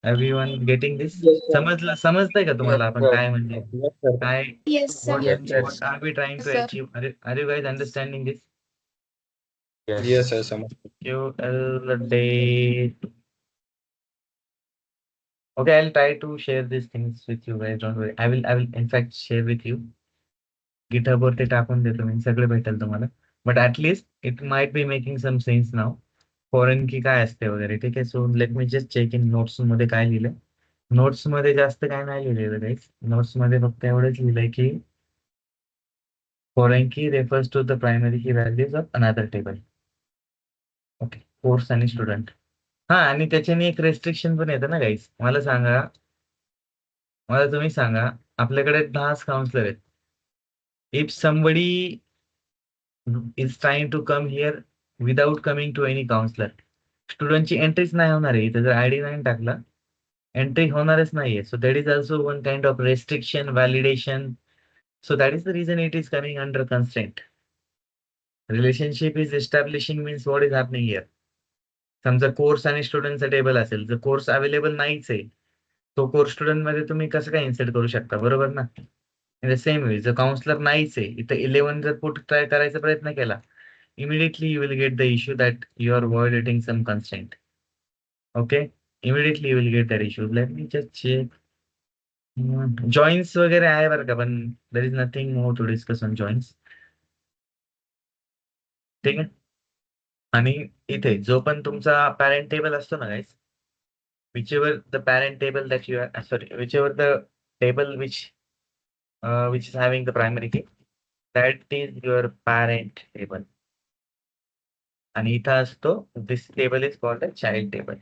Everyone getting this? Yes, sir. समजतंय का तुम्हाला आपण काय म्हणजे Yes, sir. काय Yes, sir. what Yes, sir. what are we trying to Sir. achieve? Are you guys understanding this? Yes. Yes आहे समज. QL date. Okay, I'll try to share these things with you guys. Don't worry. I will in fact share with you. GitHub वरती टाकून देतो मी, सगळे भेटेल तुम्हाला. But at least it might be making some sense now. Foreign की काय असते वगैरे, ठीक आहे. So let me just check in notes मध्ये काय लिहिलंय. नोट्स मध्ये जास्त काय नाही लिहिलेलं गाईस. नोट्स मध्ये फक्त एवढंच लिहिलंय की foreign key refers to the primary key values of another table. Okay, course आणि स्टुडंट. हा, आणि त्याच्याने एक रेस्ट्रिक्शन पण येतं ना गाईस. मला तुम्ही सांगा, आपल्याकडे 10 काउन्सलर आहेत. If somebody is trying to come here without coming to any counselor, स्टुडंटची एंट्रीच नाही होणार आहे. इथं जर आयडी नाही टाकला, एंट्री होणारच नाहीये. So that is also one kind of restriction, validation. So that is the reason it is coming under constraint. Relationship is establishing means what is happening here. समजा कोर्स आणि स्टुडंटचा टेबल असेल, जर course available नाहीच आहे, तो course student मध्ये तुम्ही कसं काय इन्सर्ट करू शकता, बरोबर ना? इन द सेम वे, जर काउन्सलर नाहीच आहे, इथं 11 जर पुट ट्राय करायचा प्रयत्न केला, immediately you will get the issue that you are violating some constraint. Okay, immediately you will get that issue. Let me just check. Joins वगैरे आहे बरं का, पण there is nothing more to discuss on joins. ठीक आहे. आणि इथे जो पण तुमचा पॅरेंट टेबल असतो ना guys, whichever the parent table that you are whichever the table which is having the primary key, that is your parent table. आणि इथं असतो this table is called a child table.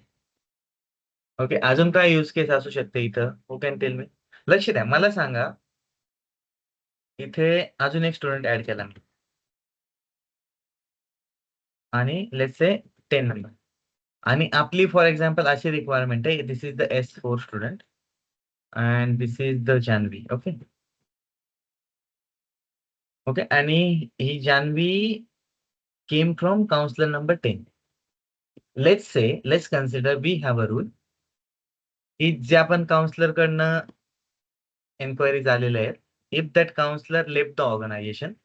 Okay, अजून काय use case असू शकते इथं? Who can tell me? लक्ष द्या, मला सांगा, इथे अजून एक स्टुडंट ऍड केला मी आणि लेट्स से 10 नंबर, आणि आपली फॉर एक्झाम्पल अशी रिक्वायरमेंट आहे, this is the S4 student and this is the Janhavi. Okay okay, आणि ही Janhvi came from counselor number 10. Let's consider we have a rule की ज्या पण काउन्सलर कडनं एन्क्वायरी झालेल्या आहेत, if that counselor left the organization,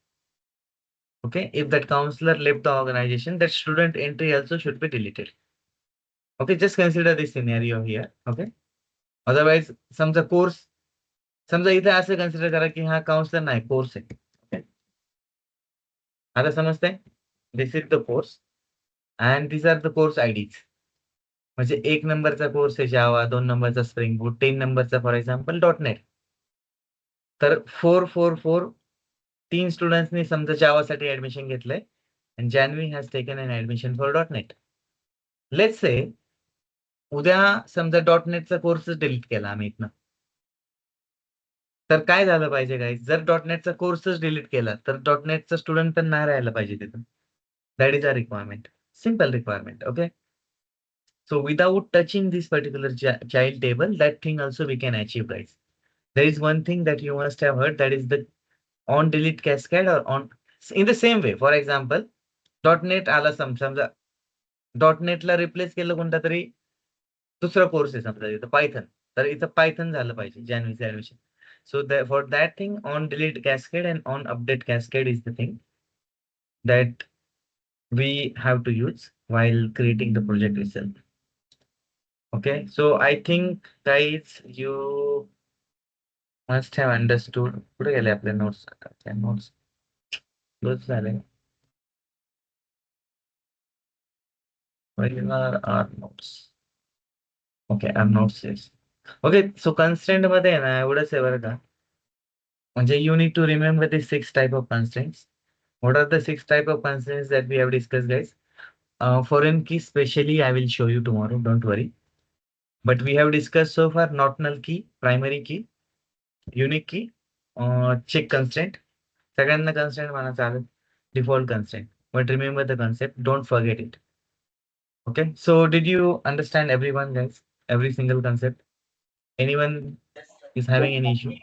okay, if that counselor left the organization, that student entry also should be deleted. Okay, just consider this scenario here. Okay, otherwise समजा course, समजा इथे असं consider करा की हा counsellor नाही, course आहे. Okay, आता समजतंय? This is the course and this are the course IDs. म्हणजे 1 नंबरचा कोर्स आहे जावा, 2 नंबरचा स्प्रिंग बूट, 3 नंबरचा फॉर एक्झाम्पल .NET. तर 4 3 स्टुडंट्सनी समजा जावासाठी ऍडमिशन घेतलंय आणि Janhavi has taken an admission for .NET. Let's say उद्या समजा .NETचा कोर्सच डिलीट केला आम्ही इथनं, तर काय झालं पाहिजे गाईज? जर .NETचा कोर्सच डिलीट केला तर .NETचा स्टुडंट पण नाही राहायला पाहिजे तिथं. That is a requirement, simple requirement. Okay, so without touching this particular child table, that thing also we can achieve, guys. There is one thing that you must have heard, that is the on delete cascade, or on in the same way. For example, .NET आला समजा .NET ला replace केलं कोणता तरी दुसरा course आहे समजा इथं Python, तर इथं पायथन झालं पाहिजे जान्हवीचं admission. So for that thing, on delete cascade and on update cascade is the thing that we have to use while creating the project itself. Okay, so I think guys you must have understood. कुठे गेले आपले notes? Notes close झाले. Where are our notes? Okay, our notes is okay. So constraint मध्ये आहे ना एवढंच आहे बरं का. म्हणजे you need to remember the 6 type of constraints. What are the 6 type of constraints that we have discussed, guys? Foreign key specially I will show you tomorrow, don't worry. But we have discussed so far not null key, primary key, unique key, check constraint. सगळ्यांना constraint म्हणा चालेल, default constraint. But remember the concept, don't forget it. Okay, so did you understand everyone, guys? Every single concept? Anyone is having any issue?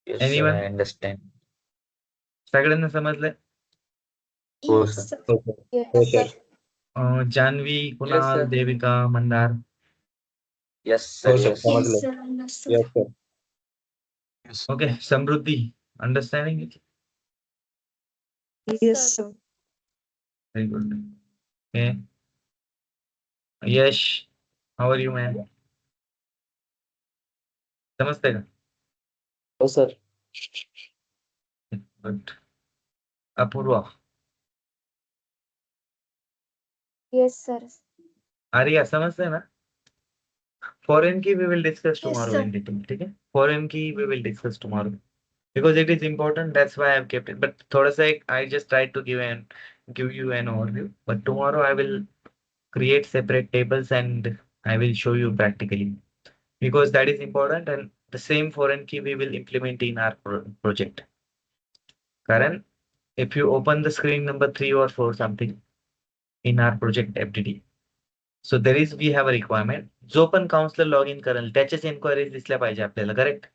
Yes, sir, Anyone? I understand. सगळ्यांना समजलंय? हो, Yes, sir. sir. Yes, sir. Janhavi, Kunal, sir. Devika, Mandar, yes sir हो sir yes Yes, समजलं. sir. Understood. Yes sir. Okay, Samruddhi, understanding it? Yes, sir. Very good. Okay. Yash, how are you, man? समजते का? हो सर. Good. Apurva, yes sir. Arya समजते ना? Foreign key we will discuss Yes, tomorrow sir. in detail. ठीक है? Foreign key we will discuss tomorrow because it is important. That's why I've kept it. But थोड़ा सा I just tried to give you an overview. But tomorrow I will create separate tables and I will show you practically because that is important and the same foreign key we will implement in our project. Karan, if you open the screen number 3 or 4 something in our project FDD. So there is we have a requirement. जो पण counsellor log in करेल त्याचेच एन्क्वायरीज दिसल्या पाहिजे आपल्याला correct.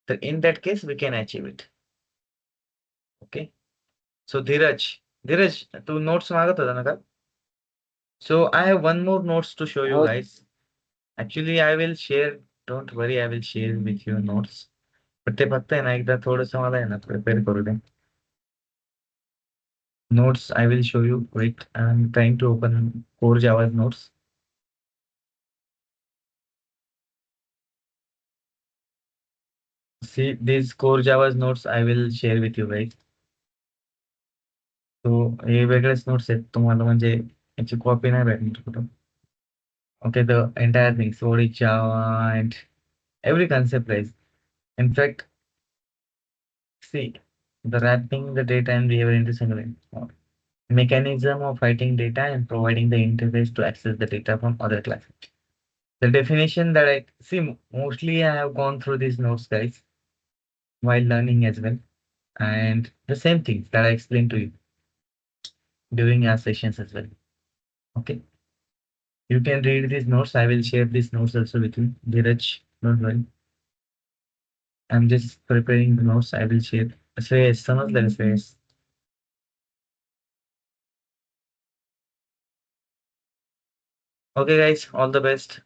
तर in that case we can achieve it. Okay. So Dhiraj, तू notes मागत होता ना का? So I have one more notes to show you हो. guys. Actually I will share. Don't worry, I will share with you notes. पण ते फक्त आहे ना एकदा थोडंसं मला आहे ना प्रिपेअर करू दे. Notes I will show you. Wait, I'm trying to open Core Java's notes. See these Core Java's notes I will share with you guys. So हे वेगळेच नोट्स आहेत तुम्हाला म्हणजे याची कॉपी नाही भेटणार कुठं. Okay, the entire thing, so what is Java and every concept guys. In fact, see the wrapping the data and behavior into single mechanism of writing data and providing the interface to access the data from other classes. The definition that I see mostly I have gone through these notes guys while learning as well, and the same things that I explained to you during our sessions as well. Okay, you can read these notes. I will share these notes also with you. Dheeraj, don't worry. I'm just preparing the notes. I will share. Shreyas, समजलं का Shreyas? Okay guys, all the best.